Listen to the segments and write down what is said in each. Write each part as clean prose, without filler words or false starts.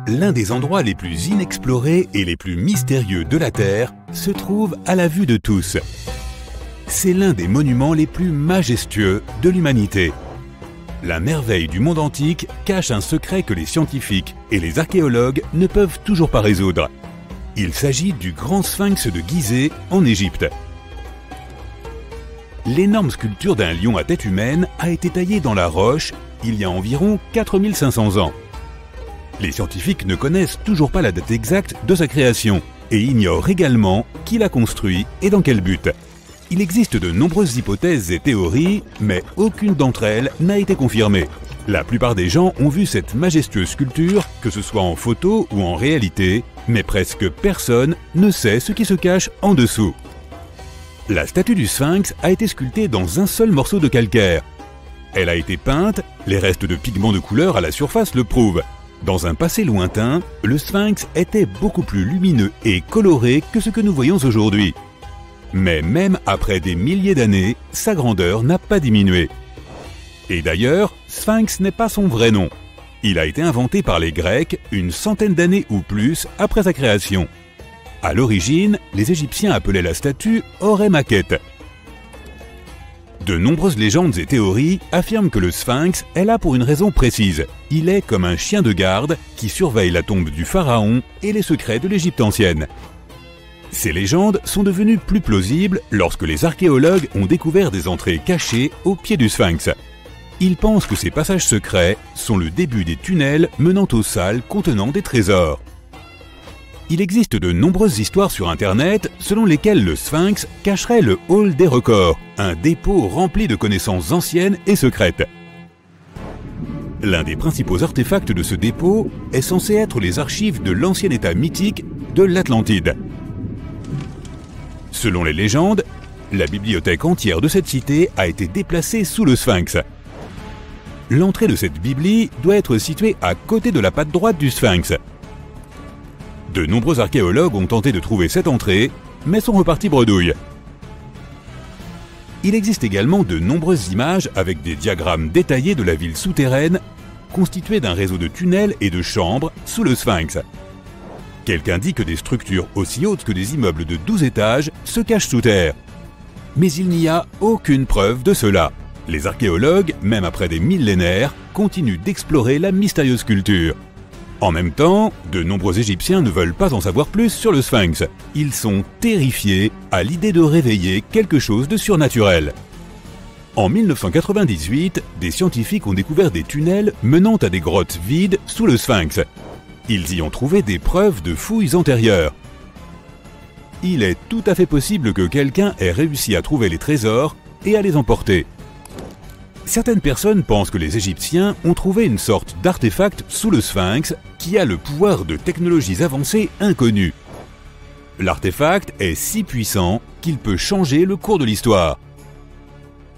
L'un des endroits les plus inexplorés et les plus mystérieux de la Terre se trouve à la vue de tous. C'est l'un des monuments les plus majestueux de l'humanité. La merveille du monde antique cache un secret que les scientifiques et les archéologues ne peuvent toujours pas résoudre. Il s'agit du grand sphinx de Gizeh en Égypte. L'énorme sculpture d'un lion à tête humaine a été taillée dans la roche il y a environ 4500 ans. Les scientifiques ne connaissent toujours pas la date exacte de sa création et ignorent également qui l'a construit et dans quel but. Il existe de nombreuses hypothèses et théories, mais aucune d'entre elles n'a été confirmée. La plupart des gens ont vu cette majestueuse sculpture, que ce soit en photo ou en réalité, mais presque personne ne sait ce qui se cache en dessous. La statue du sphinx a été sculptée dans un seul morceau de calcaire. Elle a été peinte, les restes de pigments de couleur à la surface le prouvent. Dans un passé lointain, le sphinx était beaucoup plus lumineux et coloré que ce que nous voyons aujourd'hui. Mais même après des milliers d'années, sa grandeur n'a pas diminué. Et d'ailleurs, sphinx n'est pas son vrai nom. Il a été inventé par les Grecs une centaine d'années ou plus après sa création. À l'origine, les Égyptiens appelaient la statue Horem-Haqet. De nombreuses légendes et théories affirment que le sphinx est là pour une raison précise. Il est comme un chien de garde qui surveille la tombe du pharaon et les secrets de l'Égypte ancienne. Ces légendes sont devenues plus plausibles lorsque les archéologues ont découvert des entrées cachées au pied du sphinx. Ils pensent que ces passages secrets sont le début des tunnels menant aux salles contenant des trésors. Il existe de nombreuses histoires sur Internet selon lesquelles le sphinx cacherait le hall des records, un dépôt rempli de connaissances anciennes et secrètes. L'un des principaux artefacts de ce dépôt est censé être les archives de l'ancien état mythique de l'Atlantide. Selon les légendes, la bibliothèque entière de cette cité a été déplacée sous le sphinx. L'entrée de cette bibli doit être située à côté de la patte droite du sphinx. De nombreux archéologues ont tenté de trouver cette entrée, mais sont repartis bredouille. Il existe également de nombreuses images avec des diagrammes détaillés de la ville souterraine, constituée d'un réseau de tunnels et de chambres sous le sphinx. Quelqu'un dit que des structures aussi hautes que des immeubles de 12 étages se cachent sous terre. Mais il n'y a aucune preuve de cela. Les archéologues, même après des millénaires, continuent d'explorer la mystérieuse sculpture. En même temps, de nombreux Égyptiens ne veulent pas en savoir plus sur le sphinx. Ils sont terrifiés à l'idée de réveiller quelque chose de surnaturel. En 1998, des scientifiques ont découvert des tunnels menant à des grottes vides sous le sphinx. Ils y ont trouvé des preuves de fouilles antérieures. Il est tout à fait possible que quelqu'un ait réussi à trouver les trésors et à les emporter. Certaines personnes pensent que les Égyptiens ont trouvé une sorte d'artefact sous le sphinx qui a le pouvoir de technologies avancées inconnues. L'artefact est si puissant qu'il peut changer le cours de l'histoire.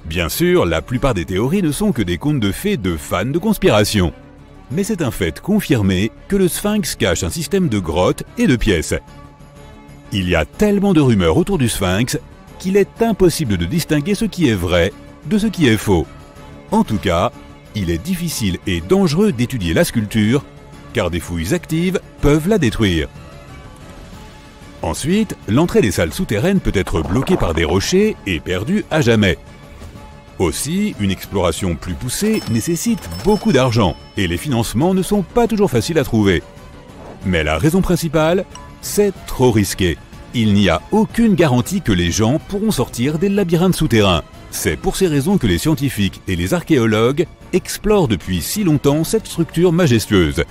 Bien sûr, la plupart des théories ne sont que des contes de fées de fans de conspiration. Mais c'est un fait confirmé que le sphinx cache un système de grottes et de pièces. Il y a tellement de rumeurs autour du sphinx qu'il est impossible de distinguer ce qui est vrai de ce qui est faux. En tout cas, il est difficile et dangereux d'étudier la sculpture, car des fouilles actives peuvent la détruire. Ensuite, l'entrée des salles souterraines peut être bloquée par des rochers et perdue à jamais. Aussi, une exploration plus poussée nécessite beaucoup d'argent, et les financements ne sont pas toujours faciles à trouver. Mais la raison principale, c'est trop risqué. Il n'y a aucune garantie que les gens pourront sortir des labyrinthes souterrains. C'est pour ces raisons que les scientifiques et les archéologues explorent depuis si longtemps cette structure majestueuse.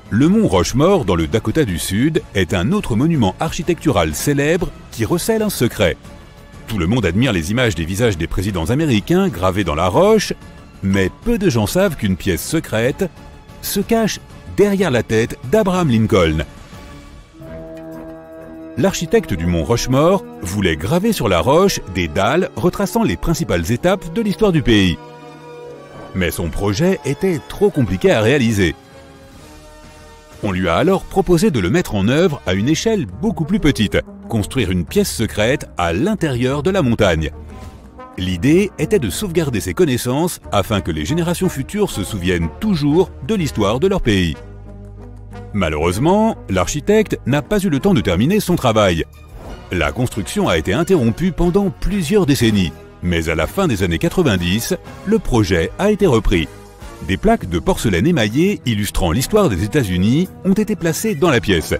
Le mont Rushmore, dans le Dakota du Sud, est un autre monument architectural célèbre qui recèle un secret. Tout le monde admire les images des visages des présidents américains gravés dans la roche, mais peu de gens savent qu'une pièce secrète se cache derrière la tête d'Abraham Lincoln. L'architecte du mont Rushmore voulait graver sur la roche des dalles retraçant les principales étapes de l'histoire du pays. Mais son projet était trop compliqué à réaliser. On lui a alors proposé de le mettre en œuvre à une échelle beaucoup plus petite, construire une pièce secrète à l'intérieur de la montagne. L'idée était de sauvegarder ces connaissances afin que les générations futures se souviennent toujours de l'histoire de leur pays. Malheureusement, l'architecte n'a pas eu le temps de terminer son travail. La construction a été interrompue pendant plusieurs décennies, mais à la fin des années 90, le projet a été repris. Des plaques de porcelaine émaillée illustrant l'histoire des États-Unis ont été placées dans la pièce.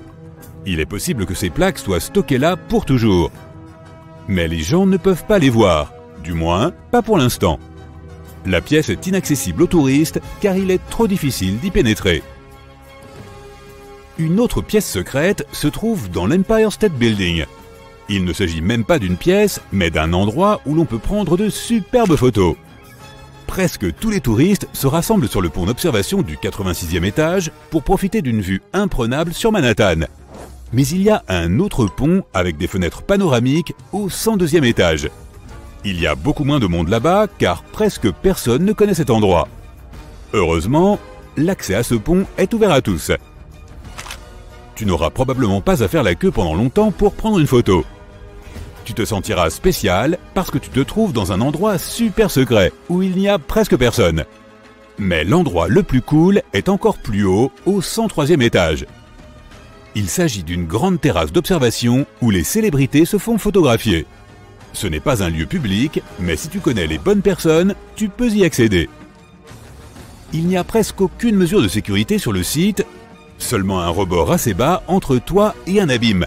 Il est possible que ces plaques soient stockées là pour toujours. Mais les gens ne peuvent pas les voir, du moins pas pour l'instant. La pièce est inaccessible aux touristes car il est trop difficile d'y pénétrer. Une autre pièce secrète se trouve dans l'Empire State Building. Il ne s'agit même pas d'une pièce, mais d'un endroit où l'on peut prendre de superbes photos. Presque tous les touristes se rassemblent sur le pont d'observation du 86e étage pour profiter d'une vue imprenable sur Manhattan. Mais il y a un autre pont avec des fenêtres panoramiques au 102e étage. Il y a beaucoup moins de monde là-bas car presque personne ne connaît cet endroit. Heureusement, l'accès à ce pont est ouvert à tous. Tu n'auras probablement pas à faire la queue pendant longtemps pour prendre une photo. Tu te sentiras spécial parce que tu te trouves dans un endroit super secret où il n'y a presque personne. Mais l'endroit le plus cool est encore plus haut, au 103e étage. Il s'agit d'une grande terrasse d'observation où les célébrités se font photographier. Ce n'est pas un lieu public, mais si tu connais les bonnes personnes, tu peux y accéder. Il n'y a presque aucune mesure de sécurité sur le site, seulement un rebord assez bas entre toi et un abîme.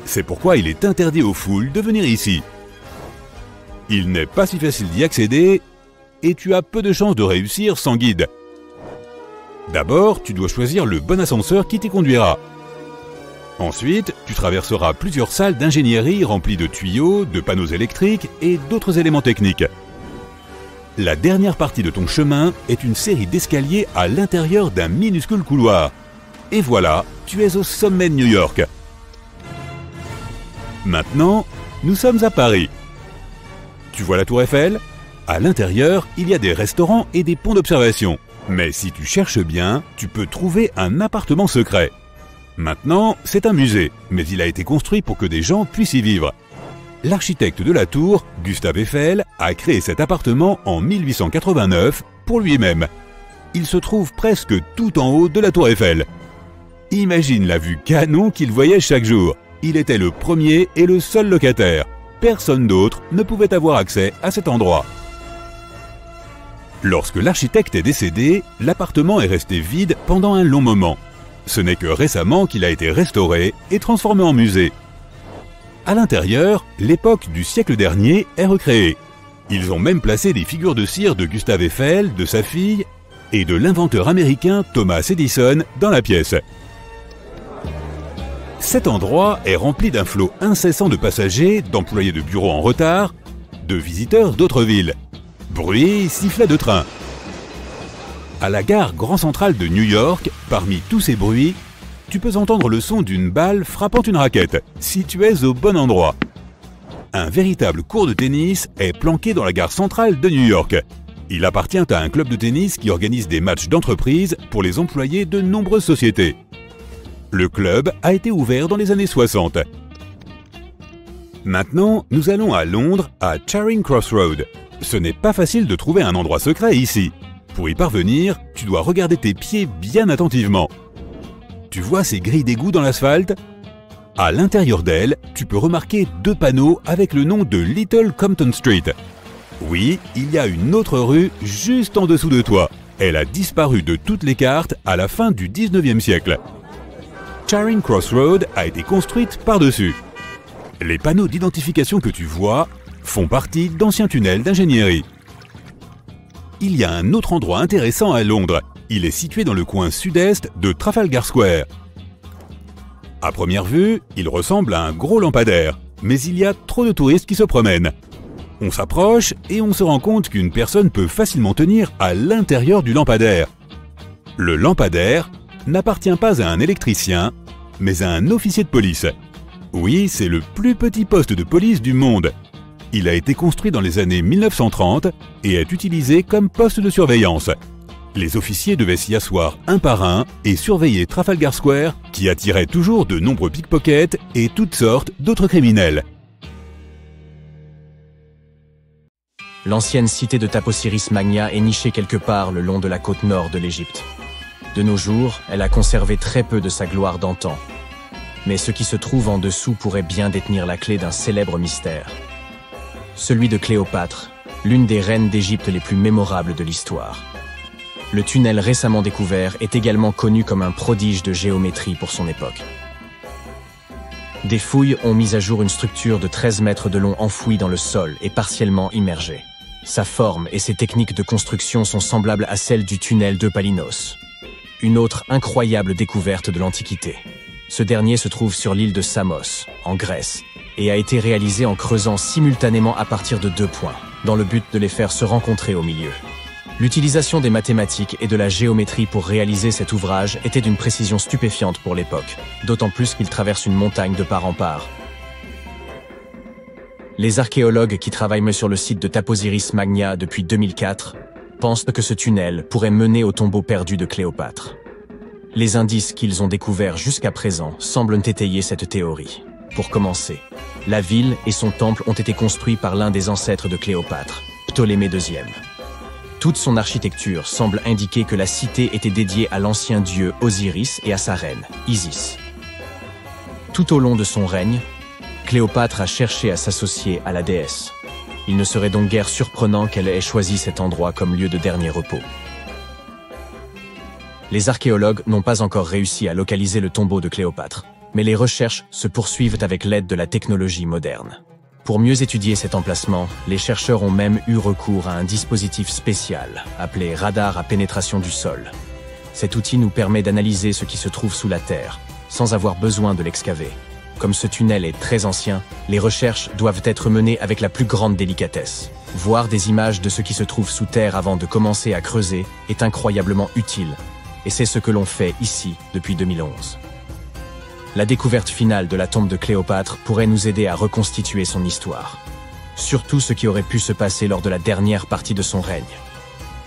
C'est pourquoi il est interdit aux foules de venir ici. Il n'est pas si facile d'y accéder et tu as peu de chances de réussir sans guide. D'abord, tu dois choisir le bon ascenseur qui t'y conduira. Ensuite, tu traverseras plusieurs salles d'ingénierie remplies de tuyaux, de panneaux électriques et d'autres éléments techniques. La dernière partie de ton chemin est une série d'escaliers à l'intérieur d'un minuscule couloir. Et voilà, tu es au sommet de New York. Maintenant, nous sommes à Paris. Tu vois la Tour Eiffel? À l'intérieur, il y a des restaurants et des ponts d'observation. Mais si tu cherches bien, tu peux trouver un appartement secret. Maintenant, c'est un musée, mais il a été construit pour que des gens puissent y vivre. L'architecte de la tour, Gustave Eiffel, a créé cet appartement en 1889 pour lui-même. Il se trouve presque tout en haut de la Tour Eiffel. Imagine la vue canon qu'il voyait chaque jour. Il était le premier et le seul locataire. Personne d'autre ne pouvait avoir accès à cet endroit. Lorsque l'architecte est décédé, l'appartement est resté vide pendant un long moment. Ce n'est que récemment qu'il a été restauré et transformé en musée. À l'intérieur, l'époque du siècle dernier est recréée. Ils ont même placé des figures de cire de Gustave Eiffel, de sa fille et de l'inventeur américain Thomas Edison dans la pièce. Cet endroit est rempli d'un flot incessant de passagers, d'employés de bureaux en retard, de visiteurs d'autres villes. Bruit, sifflet de train. À la gare Grand Central de New York, parmi tous ces bruits, tu peux entendre le son d'une balle frappant une raquette, si tu es au bon endroit. Un véritable court de tennis est planqué dans la gare centrale de New York. Il appartient à un club de tennis qui organise des matchs d'entreprise pour les employés de nombreuses sociétés. Le club a été ouvert dans les années 60. Maintenant, nous allons à Londres, à Charing Cross Road. Ce n'est pas facile de trouver un endroit secret ici. Pour y parvenir, tu dois regarder tes pieds bien attentivement. Tu vois ces grilles d'égout dans l'asphalte? À l'intérieur d'elles, tu peux remarquer deux panneaux avec le nom de Little Compton Street. Oui, il y a une autre rue juste en dessous de toi. Elle a disparu de toutes les cartes à la fin du 19e siècle. Charing Cross Road a été construite par-dessus. Les panneaux d'identification que tu vois font partie d'anciens tunnels d'ingénierie. Il y a un autre endroit intéressant à Londres. Il est situé dans le coin sud-est de Trafalgar Square. À première vue, il ressemble à un gros lampadaire, mais il y a trop de touristes qui se promènent. On s'approche et on se rend compte qu'une personne peut facilement tenir à l'intérieur du lampadaire. Le lampadaire n'appartient pas à un électricien, mais à un officier de police. Oui, c'est le plus petit poste de police du monde. Il a été construit dans les années 1930 et est utilisé comme poste de surveillance. Les officiers devaient s'y asseoir un par un et surveiller Trafalgar Square, qui attirait toujours de nombreux pickpockets et toutes sortes d'autres criminels. L'ancienne cité de Taposiris Magna est nichée quelque part le long de la côte nord de l'Égypte. De nos jours, elle a conservé très peu de sa gloire d'antan. Mais ce qui se trouve en dessous pourrait bien détenir la clé d'un célèbre mystère. Celui de Cléopâtre, l'une des reines d'Égypte les plus mémorables de l'histoire. Le tunnel récemment découvert est également connu comme un prodige de géométrie pour son époque. Des fouilles ont mis à jour une structure de 13 mètres de long enfouie dans le sol et partiellement immergée. Sa forme et ses techniques de construction sont semblables à celles du tunnel d'Eupalinos. Une autre incroyable découverte de l'Antiquité. Ce dernier se trouve sur l'île de Samos, en Grèce, et a été réalisé en creusant simultanément à partir de 2 points, dans le but de les faire se rencontrer au milieu. L'utilisation des mathématiques et de la géométrie pour réaliser cet ouvrage était d'une précision stupéfiante pour l'époque, d'autant plus qu'il traverse une montagne de part en part. Les archéologues qui travaillent sur le site de Taposiris Magna depuis 2004 pensent que ce tunnel pourrait mener au tombeau perdu de Cléopâtre. Les indices qu'ils ont découverts jusqu'à présent semblent étayer cette théorie. Pour commencer, la ville et son temple ont été construits par l'un des ancêtres de Cléopâtre, Ptolémée II. Toute son architecture semble indiquer que la cité était dédiée à l'ancien dieu Osiris et à sa reine, Isis. Tout au long de son règne, Cléopâtre a cherché à s'associer à la déesse. Il ne serait donc guère surprenant qu'elle ait choisi cet endroit comme lieu de dernier repos. Les archéologues n'ont pas encore réussi à localiser le tombeau de Cléopâtre, mais les recherches se poursuivent avec l'aide de la technologie moderne. Pour mieux étudier cet emplacement, les chercheurs ont même eu recours à un dispositif spécial, appelé radar à pénétration du sol. Cet outil nous permet d'analyser ce qui se trouve sous la terre, sans avoir besoin de l'excaver. Comme ce tunnel est très ancien, les recherches doivent être menées avec la plus grande délicatesse. Voir des images de ce qui se trouve sous terre avant de commencer à creuser est incroyablement utile, et c'est ce que l'on fait ici depuis 2011. La découverte finale de la tombe de Cléopâtre pourrait nous aider à reconstituer son histoire. Surtout ce qui aurait pu se passer lors de la dernière partie de son règne,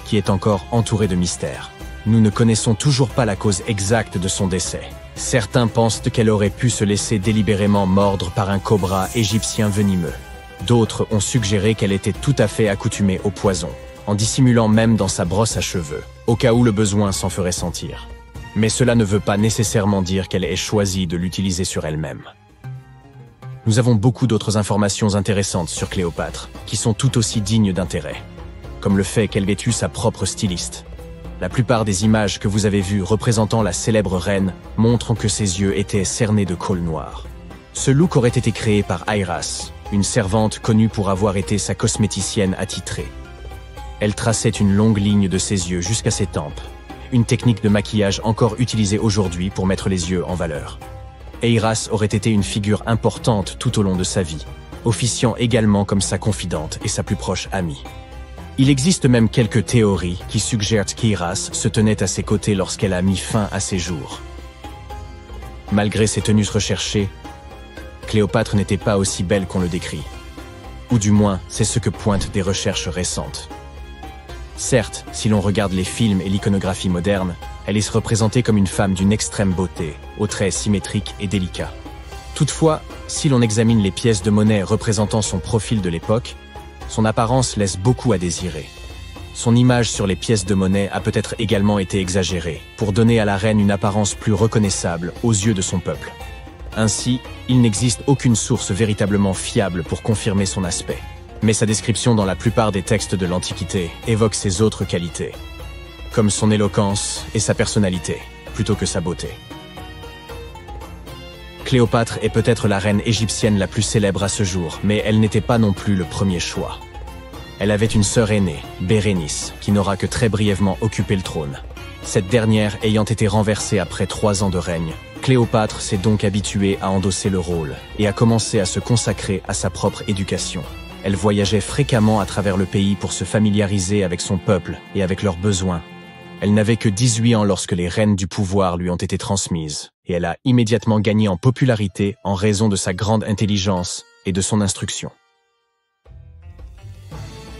qui est encore entourée de mystères. Nous ne connaissons toujours pas la cause exacte de son décès. Certains pensent qu'elle aurait pu se laisser délibérément mordre par un cobra égyptien venimeux. D'autres ont suggéré qu'elle était tout à fait accoutumée au poison, en dissimulant même dans sa brosse à cheveux, au cas où le besoin s'en ferait sentir. Mais cela ne veut pas nécessairement dire qu'elle ait choisi de l'utiliser sur elle-même. Nous avons beaucoup d'autres informations intéressantes sur Cléopâtre, qui sont tout aussi dignes d'intérêt, comme le fait qu'elle ait eu sa propre styliste. La plupart des images que vous avez vues représentant la célèbre reine montrent que ses yeux étaient cernés de colle noire. Ce look aurait été créé par Airas, une servante connue pour avoir été sa cosméticienne attitrée. Elle traçait une longue ligne de ses yeux jusqu'à ses tempes, une technique de maquillage encore utilisée aujourd'hui pour mettre les yeux en valeur. Airas aurait été une figure importante tout au long de sa vie, officiant également comme sa confidente et sa plus proche amie. Il existe même quelques théories qui suggèrent qu'Airas se tenait à ses côtés lorsqu'elle a mis fin à ses jours. Malgré ses tenues recherchées, Cléopâtre n'était pas aussi belle qu'on le décrit. Ou du moins, c'est ce que pointent des recherches récentes. Certes, si l'on regarde les films et l'iconographie moderne, elle est représentée comme une femme d'une extrême beauté, aux traits symétriques et délicats. Toutefois, si l'on examine les pièces de monnaie représentant son profil de l'époque, son apparence laisse beaucoup à désirer. Son image sur les pièces de monnaie a peut-être également été exagérée, pour donner à la reine une apparence plus reconnaissable aux yeux de son peuple. Ainsi, il n'existe aucune source véritablement fiable pour confirmer son aspect. Mais sa description dans la plupart des textes de l'Antiquité évoque ses autres qualités, comme son éloquence et sa personnalité, plutôt que sa beauté. Cléopâtre est peut-être la reine égyptienne la plus célèbre à ce jour, mais elle n'était pas non plus le premier choix. Elle avait une sœur aînée, Bérénice, qui n'aura que très brièvement occupé le trône. Cette dernière ayant été renversée après 3 ans de règne, Cléopâtre s'est donc habituée à endosser le rôle et a commencé à se consacrer à sa propre éducation. Elle voyageait fréquemment à travers le pays pour se familiariser avec son peuple et avec leurs besoins. Elle n'avait que 18 ans lorsque les rênes du pouvoir lui ont été transmises, et elle a immédiatement gagné en popularité en raison de sa grande intelligence et de son instruction.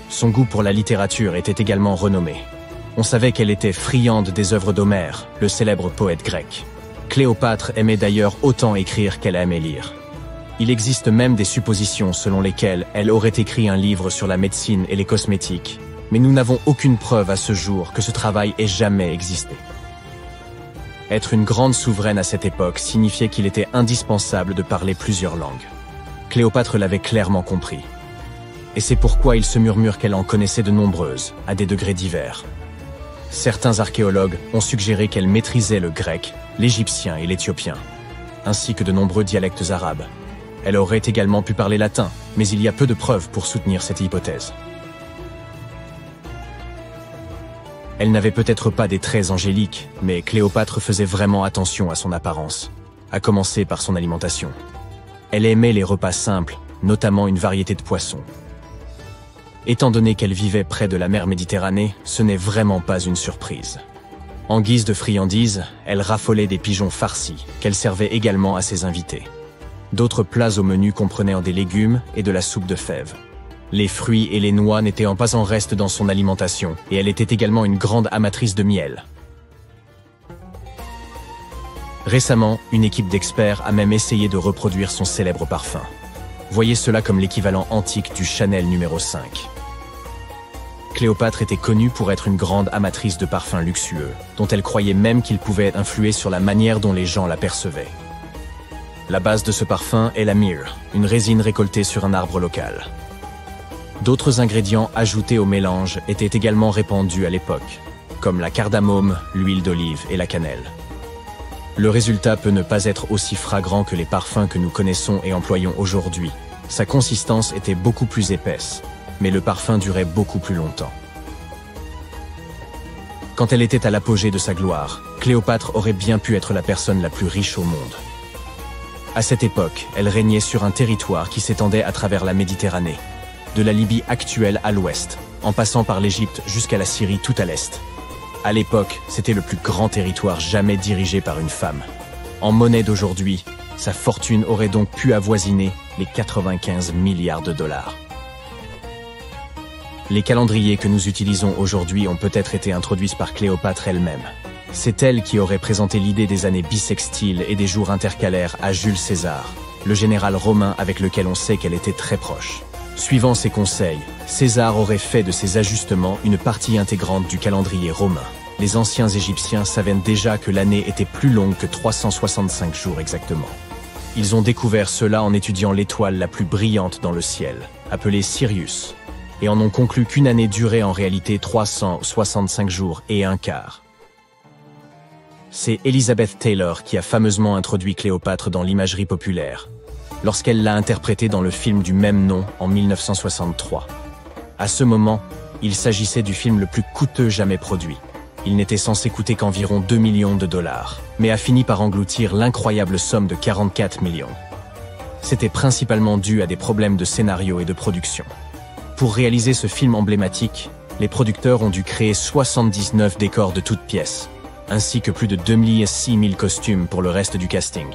Son goût pour la littérature était également renommé. On savait qu'elle était friande des œuvres d'Homère, le célèbre poète grec. Cléopâtre aimait d'ailleurs autant écrire qu'elle aimait lire. Il existe même des suppositions selon lesquelles elle aurait écrit un livre sur la médecine et les cosmétiques, mais nous n'avons aucune preuve à ce jour que ce travail ait jamais existé. Être une grande souveraine à cette époque signifiait qu'il était indispensable de parler plusieurs langues. Cléopâtre l'avait clairement compris. Et c'est pourquoi il se murmure qu'elle en connaissait de nombreuses, à des degrés divers. Certains archéologues ont suggéré qu'elle maîtrisait le grec, l'égyptien et l'éthiopien, ainsi que de nombreux dialectes arabes. Elle aurait également pu parler latin, mais il y a peu de preuves pour soutenir cette hypothèse. Elle n'avait peut-être pas des traits angéliques, mais Cléopâtre faisait vraiment attention à son apparence, à commencer par son alimentation. Elle aimait les repas simples, notamment une variété de poissons. Étant donné qu'elle vivait près de la mer Méditerranée, ce n'est vraiment pas une surprise. En guise de friandises, elle raffolait des pigeons farcis, qu'elle servait également à ses invités. D'autres plats au menu comprenaient des légumes et de la soupe de fèves. Les fruits et les noix n'étaient pas en reste dans son alimentation, et elle était également une grande amatrice de miel. Récemment, une équipe d'experts a même essayé de reproduire son célèbre parfum. Voyez cela comme l'équivalent antique du Chanel numéro 5. Cléopâtre était connue pour être une grande amatrice de parfums luxueux, dont elle croyait même qu'ils pouvaient influer sur la manière dont les gens la percevaient. La base de ce parfum est la myrrhe, une résine récoltée sur un arbre local. D'autres ingrédients ajoutés au mélange étaient également répandus à l'époque, comme la cardamome, l'huile d'olive et la cannelle. Le résultat peut ne pas être aussi fragrant que les parfums que nous connaissons et employons aujourd'hui. Sa consistance était beaucoup plus épaisse, mais le parfum durait beaucoup plus longtemps. Quand elle était à l'apogée de sa gloire, Cléopâtre aurait bien pu être la personne la plus riche au monde. À cette époque, elle régnait sur un territoire qui s'étendait à travers la Méditerranée, de la Libye actuelle à l'ouest, en passant par l'Égypte jusqu'à la Syrie tout à l'est. À l'époque, c'était le plus grand territoire jamais dirigé par une femme. En monnaie d'aujourd'hui, sa fortune aurait donc pu avoisiner les 95 milliards de dollars. Les calendriers que nous utilisons aujourd'hui ont peut-être été introduits par Cléopâtre elle-même. C'est elle qui aurait présenté l'idée des années bissextiles et des jours intercalaires à Jules César, le général romain avec lequel on sait qu'elle était très proche. Suivant ses conseils, César aurait fait de ces ajustements une partie intégrante du calendrier romain. Les anciens Égyptiens savaient déjà que l'année était plus longue que 365 jours exactement. Ils ont découvert cela en étudiant l'étoile la plus brillante dans le ciel, appelée Sirius, et en ont conclu qu'une année durait en réalité 365 jours et un quart. C'est Elizabeth Taylor qui a fameusement introduit Cléopâtre dans l'imagerie populaire, lorsqu'elle l'a interprétée dans le film du même nom en 1963. À ce moment, il s'agissait du film le plus coûteux jamais produit. Il n'était censé coûter qu'environ 2 millions de dollars, mais a fini par engloutir l'incroyable somme de 44 millions. C'était principalement dû à des problèmes de scénario et de production. Pour réaliser ce film emblématique, les producteurs ont dû créer 79 décors de toutes pièces, ainsi que plus de 26 000 costumes pour le reste du casting.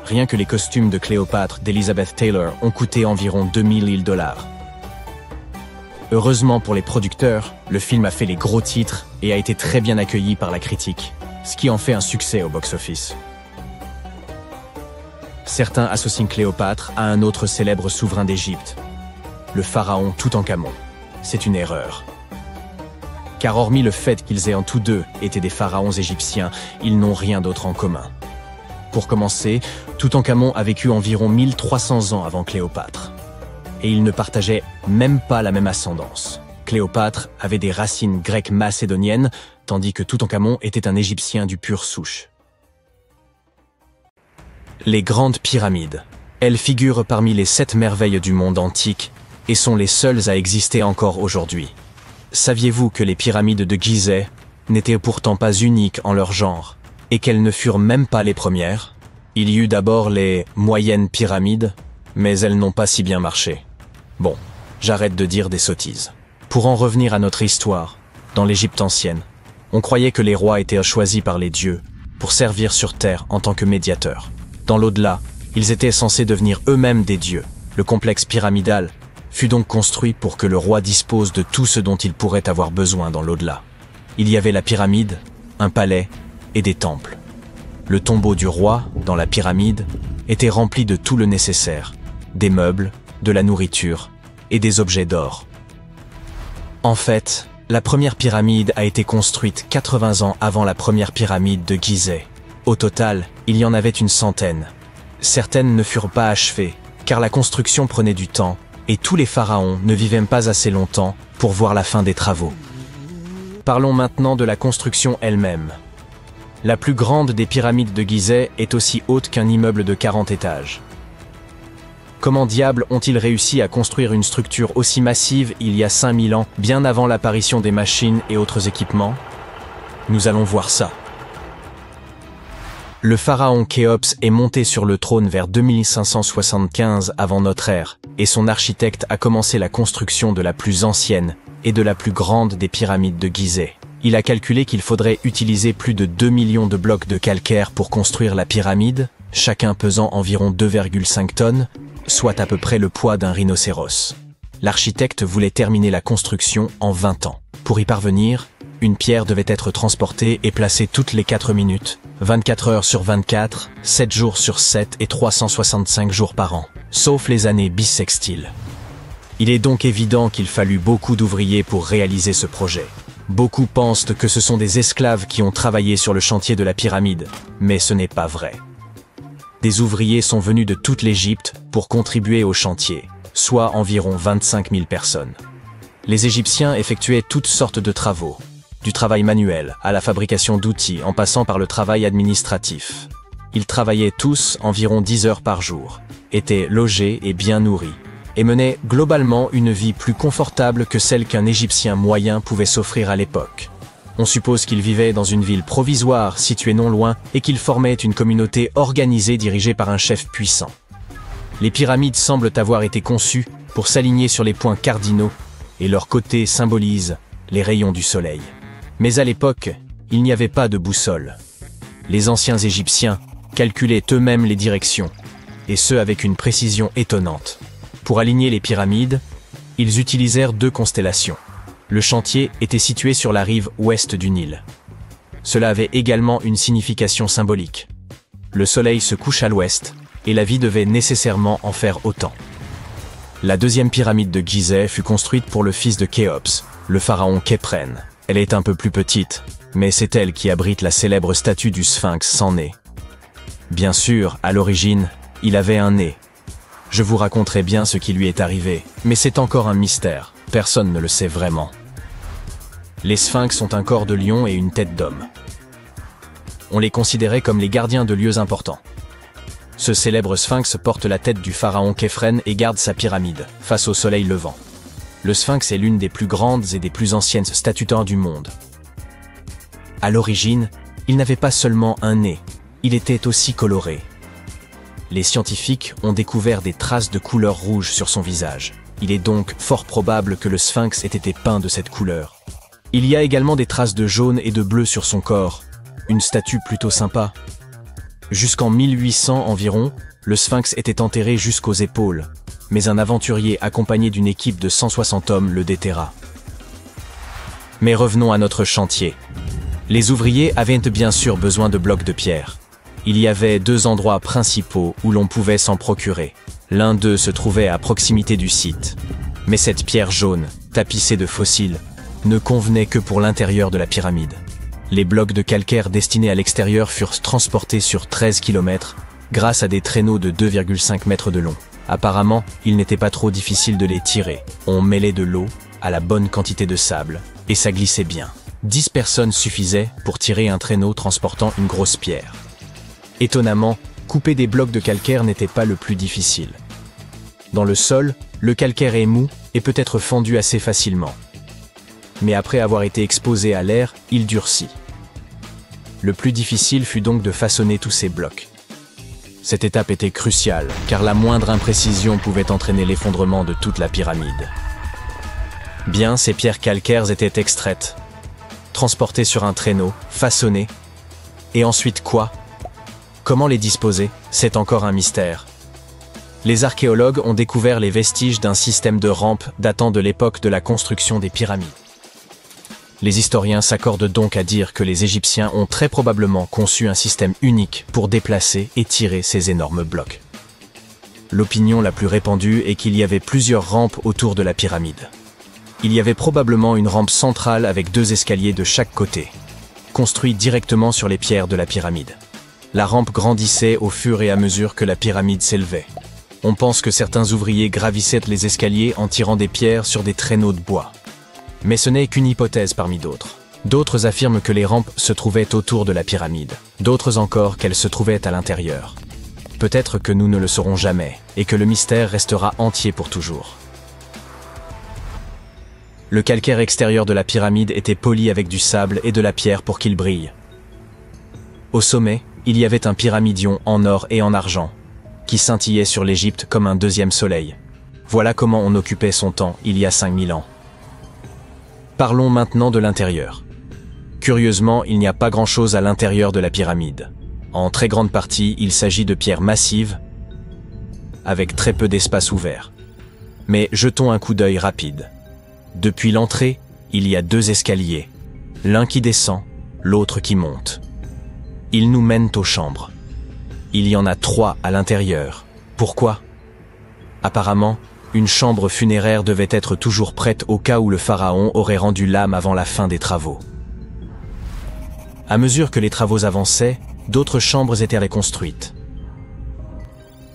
Rien que les costumes de Cléopâtre d'Elizabeth Taylor ont coûté environ 2000 dollars. Heureusement pour les producteurs, le film a fait les gros titres et a été très bien accueilli par la critique, ce qui en fait un succès au box-office. Certains associent Cléopâtre à un autre célèbre souverain d'Égypte, le pharaon Toutankhamon. C'est une erreur. Car hormis le fait qu'ils aient en tous deux été des pharaons égyptiens, ils n'ont rien d'autre en commun. Pour commencer, Toutankhamon a vécu environ 1300 ans avant Cléopâtre. Et ils ne partageaient même pas la même ascendance. Cléopâtre avait des racines grecques macédoniennes, tandis que Toutankhamon était un Égyptien du pur souche. Les grandes pyramides. Elles figurent parmi les 7 merveilles du monde antique et sont les seules à exister encore aujourd'hui. Saviez-vous que les pyramides de Gizeh n'étaient pourtant pas uniques en leur genre et qu'elles ne furent même pas les premières? Il y eut d'abord les moyennes pyramides, mais elles n'ont pas si bien marché. Bon, j'arrête de dire des sottises. Pour en revenir à notre histoire, dans l'Égypte ancienne, on croyait que les rois étaient choisis par les dieux pour servir sur terre en tant que médiateurs. Dans l'au-delà, ils étaient censés devenir eux-mêmes des dieux. Le complexe pyramidal fut donc construit pour que le roi dispose de tout ce dont il pourrait avoir besoin dans l'au-delà. Il y avait la pyramide, un palais et des temples. Le tombeau du roi, dans la pyramide, était rempli de tout le nécessaire, des meubles, de la nourriture et des objets d'or. En fait, La première pyramide a été construite 80 ans avant la première pyramide de Gizeh. Au total, il y en avait une centaine. Certaines ne furent pas achevées, car la construction prenait du temps, et tous les pharaons ne vivaient pas assez longtemps pour voir la fin des travaux. Parlons maintenant de la construction elle-même. La plus grande des pyramides de Gizeh est aussi haute qu'un immeuble de 40 étages. Comment diable ont-ils réussi à construire une structure aussi massive il y a 5000 ans, bien avant l'apparition des machines et autres équipements? Nous allons voir ça. Le pharaon Khéops est monté sur le trône vers 2575 avant notre ère, et son architecte a commencé la construction de la plus ancienne et de la plus grande des pyramides de Gizeh. Il a calculé qu'il faudrait utiliser plus de 2 millions de blocs de calcaire pour construire la pyramide, chacun pesant environ 2,5 tonnes, soit à peu près le poids d'un rhinocéros. L'architecte voulait terminer la construction en 20 ans. Pour y parvenir, une pierre devait être transportée et placée toutes les 4 minutes, 24 heures sur 24, 7 jours sur 7 et 365 jours par an, sauf les années bissextiles. Il est donc évident qu'il fallut beaucoup d'ouvriers pour réaliser ce projet. Beaucoup pensent que ce sont des esclaves qui ont travaillé sur le chantier de la pyramide, mais ce n'est pas vrai. Des ouvriers sont venus de toute l'Égypte pour contribuer au chantier, soit environ 25 000 personnes. Les Égyptiens effectuaient toutes sortes de travaux, du travail manuel à la fabrication d'outils en passant par le travail administratif. Ils travaillaient tous environ 10 heures par jour, étaient logés et bien nourris, et menaient globalement une vie plus confortable que celle qu'un Égyptien moyen pouvait s'offrir à l'époque. On suppose qu'ils vivaient dans une ville provisoire située non loin et qu'ils formaient une communauté organisée dirigée par un chef puissant. Les pyramides semblent avoir été conçues pour s'aligner sur les points cardinaux et leurs côtés symbolisent les rayons du soleil. Mais à l'époque, il n'y avait pas de boussole. Les anciens Égyptiens calculaient eux-mêmes les directions, et ce avec une précision étonnante. Pour aligner les pyramides, ils utilisèrent 2 constellations. Le chantier était situé sur la rive ouest du Nil. Cela avait également une signification symbolique. Le soleil se couche à l'ouest, et la vie devait nécessairement en faire autant. La deuxième pyramide de Gizeh fut construite pour le fils de Khéops, le pharaon Khéphren. Elle est un peu plus petite, mais c'est elle qui abrite la célèbre statue du Sphinx sans nez. Bien sûr, à l'origine, il avait un nez. Je vous raconterai bien ce qui lui est arrivé, mais c'est encore un mystère, personne ne le sait vraiment. Les sphinx ont un corps de lion et une tête d'homme. On les considérait comme les gardiens de lieux importants. Ce célèbre sphinx porte la tête du pharaon Khéphren et garde sa pyramide, face au soleil levant. Le sphinx est l'une des plus grandes et des plus anciennes statues du monde. À l'origine, il n'avait pas seulement un nez, il était aussi coloré. Les scientifiques ont découvert des traces de couleur rouge sur son visage. Il est donc fort probable que le sphinx ait été peint de cette couleur. Il y a également des traces de jaune et de bleu sur son corps, une statue plutôt sympa. Jusqu'en 1800 environ, le sphinx était enterré jusqu'aux épaules, mais un aventurier accompagné d'une équipe de 160 hommes le déterra. Mais revenons à notre chantier. Les ouvriers avaient bien sûr besoin de blocs de pierre. Il y avait 2 endroits principaux où l'on pouvait s'en procurer. L'un d'eux se trouvait à proximité du site. Mais cette pierre jaune, tapissée de fossiles, ne convenait que pour l'intérieur de la pyramide. Les blocs de calcaire destinés à l'extérieur furent transportés sur 13 km grâce à des traîneaux de 2,5 mètres de long. Apparemment, il n'était pas trop difficile de les tirer. On mêlait de l'eau à la bonne quantité de sable, et ça glissait bien. 10 personnes suffisaient pour tirer un traîneau transportant une grosse pierre. Étonnamment, couper des blocs de calcaire n'était pas le plus difficile. Dans le sol, le calcaire est mou et peut être fendu assez facilement. Mais après avoir été exposé à l'air, il durcit. Le plus difficile fut donc de façonner tous ces blocs. Cette étape était cruciale, car la moindre imprécision pouvait entraîner l'effondrement de toute la pyramide. Bien, ces pierres calcaires étaient extraites, transportées sur un traîneau, façonnées. Et ensuite quoi? Comment les disposer? C'est encore un mystère. Les archéologues ont découvert les vestiges d'un système de rampes datant de l'époque de la construction des pyramides. Les historiens s'accordent donc à dire que les Égyptiens ont très probablement conçu un système unique pour déplacer et tirer ces énormes blocs. L'opinion la plus répandue est qu'il y avait plusieurs rampes autour de la pyramide. Il y avait probablement une rampe centrale avec 2 escaliers de chaque côté, construits directement sur les pierres de la pyramide. La rampe grandissait au fur et à mesure que la pyramide s'élevait. On pense que certains ouvriers gravissaient les escaliers en tirant des pierres sur des traîneaux de bois. Mais ce n'est qu'une hypothèse parmi d'autres. D'autres affirment que les rampes se trouvaient autour de la pyramide. D'autres encore qu'elles se trouvaient à l'intérieur. Peut-être que nous ne le saurons jamais, et que le mystère restera entier pour toujours. Le calcaire extérieur de la pyramide était poli avec du sable et de la pierre pour qu'il brille. Au sommet, il y avait un pyramidion en or et en argent, qui scintillait sur l'Égypte comme un deuxième soleil. Voilà comment on occupait son temps il y a 5000 ans. Parlons maintenant de l'intérieur. Curieusement, il n'y a pas grand-chose à l'intérieur de la pyramide. En très grande partie, il s'agit de pierres massives, avec très peu d'espace ouvert. Mais jetons un coup d'œil rapide. Depuis l'entrée, il y a 2 escaliers, l'un qui descend, l'autre qui monte. Ils nous mènent aux chambres. Il y en a 3 à l'intérieur. Pourquoi? Apparemment, une chambre funéraire devait être toujours prête au cas où le pharaon aurait rendu l'âme avant la fin des travaux. À mesure que les travaux avançaient, d'autres chambres étaient reconstruites.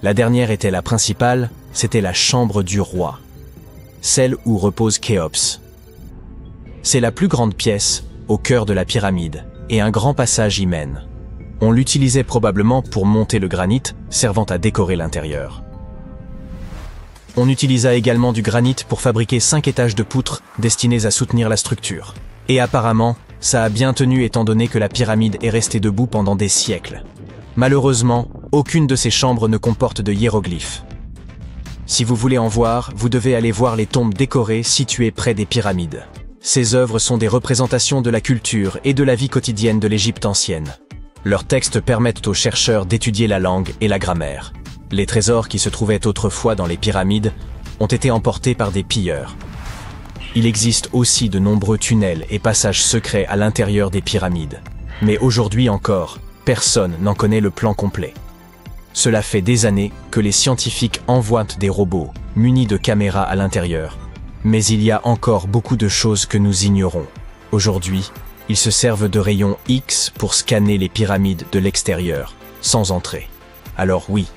La dernière était la principale, c'était la chambre du roi, celle où repose Khéops. C'est la plus grande pièce, au cœur de la pyramide, et un grand passage y mène. On l'utilisait probablement pour monter le granit, servant à décorer l'intérieur. On utilisa également du granit pour fabriquer 5 étages de poutres destinés à soutenir la structure. Et apparemment, ça a bien tenu étant donné que la pyramide est restée debout pendant des siècles. Malheureusement, aucune de ces chambres ne comporte de hiéroglyphes. Si vous voulez en voir, vous devez aller voir les tombes décorées situées près des pyramides. Ces œuvres sont des représentations de la culture et de la vie quotidienne de l'Égypte ancienne. Leurs textes permettent aux chercheurs d'étudier la langue et la grammaire. Les trésors qui se trouvaient autrefois dans les pyramides ont été emportés par des pilleurs. Il existe aussi de nombreux tunnels et passages secrets à l'intérieur des pyramides. Mais aujourd'hui encore, personne n'en connaît le plan complet. Cela fait des années que les scientifiques envoient des robots munis de caméras à l'intérieur. Mais il y a encore beaucoup de choses que nous ignorons. Aujourd'hui, ils se servent de rayons X pour scanner les pyramides de l'extérieur, sans entrer. Alors oui,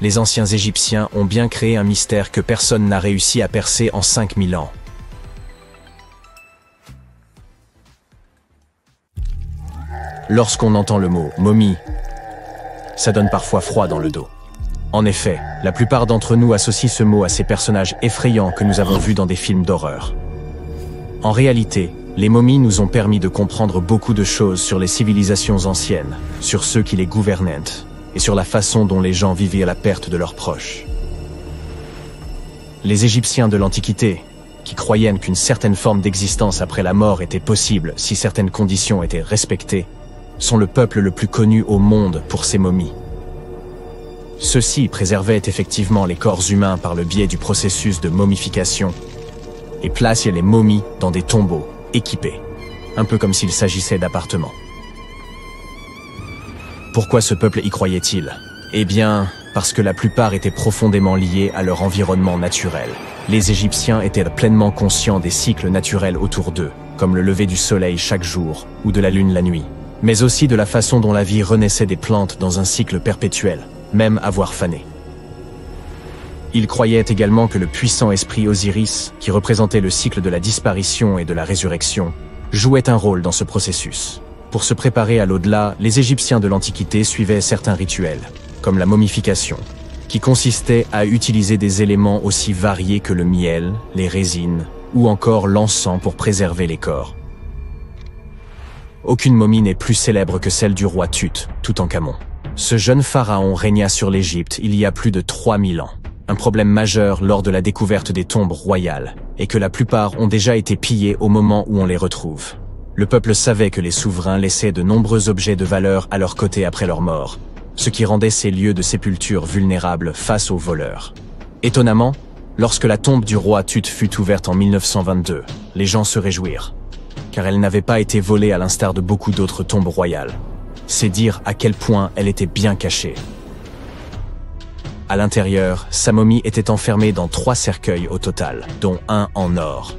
les anciens Égyptiens ont bien créé un mystère que personne n'a réussi à percer en 5000 ans. Lorsqu'on entend le mot « momie », ça donne parfois froid dans le dos. En effet, la plupart d'entre nous associent ce mot à ces personnages effrayants que nous avons vus dans des films d'horreur. En réalité, les momies nous ont permis de comprendre beaucoup de choses sur les civilisations anciennes, sur ceux qui les gouvernaient, et sur la façon dont les gens vivaient la perte de leurs proches. Les Égyptiens de l'Antiquité, qui croyaient qu'une certaine forme d'existence après la mort était possible si certaines conditions étaient respectées, sont le peuple le plus connu au monde pour ses momies. Ceux-ci préservaient effectivement les corps humains par le biais du processus de momification et plaçaient les momies dans des tombeaux équipés, un peu comme s'il s'agissait d'appartements. Pourquoi ce peuple y croyait-il? Eh bien, parce que la plupart étaient profondément liés à leur environnement naturel. Les Égyptiens étaient pleinement conscients des cycles naturels autour d'eux, comme le lever du soleil chaque jour ou de la lune la nuit, mais aussi de la façon dont la vie renaissait des plantes dans un cycle perpétuel, même avoir fané. Ils croyaient également que le puissant esprit Osiris, qui représentait le cycle de la disparition et de la résurrection, jouait un rôle dans ce processus. Pour se préparer à l'au-delà, les Égyptiens de l'Antiquité suivaient certains rituels, comme la momification, qui consistait à utiliser des éléments aussi variés que le miel, les résines, ou encore l'encens pour préserver les corps. Aucune momie n'est plus célèbre que celle du roi Tut, Toutankhamon. Ce jeune pharaon régna sur l'Égypte il y a plus de 3000 ans. Un problème majeur lors de la découverte des tombes royales est que la plupart ont déjà été pillées au moment où on les retrouve. Le peuple savait que les souverains laissaient de nombreux objets de valeur à leur côté après leur mort, ce qui rendait ces lieux de sépulture vulnérables face aux voleurs. Étonnamment, lorsque la tombe du roi Tut fut ouverte en 1922, les gens se réjouirent, car elle n'avait pas été volée à l'instar de beaucoup d'autres tombes royales. C'est dire à quel point elle était bien cachée. À l'intérieur, sa momie était enfermée dans 3 cercueils au total, dont un en or.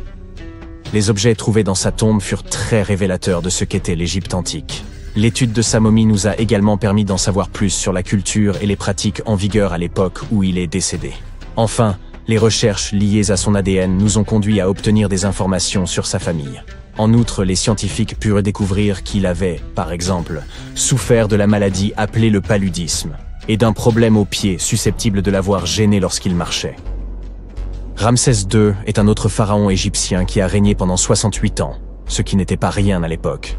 Les objets trouvés dans sa tombe furent très révélateurs de ce qu'était l'Égypte antique. L'étude de sa momie nous a également permis d'en savoir plus sur la culture et les pratiques en vigueur à l'époque où il est décédé. Enfin, les recherches liées à son ADN nous ont conduit à obtenir des informations sur sa famille. En outre, les scientifiques purent découvrir qu'il avait, par exemple, souffert de la maladie appelée le paludisme et d'un problème au pied susceptible de l'avoir gêné lorsqu'il marchait. Ramsès II est un autre pharaon égyptien qui a régné pendant 68 ans, ce qui n'était pas rien à l'époque.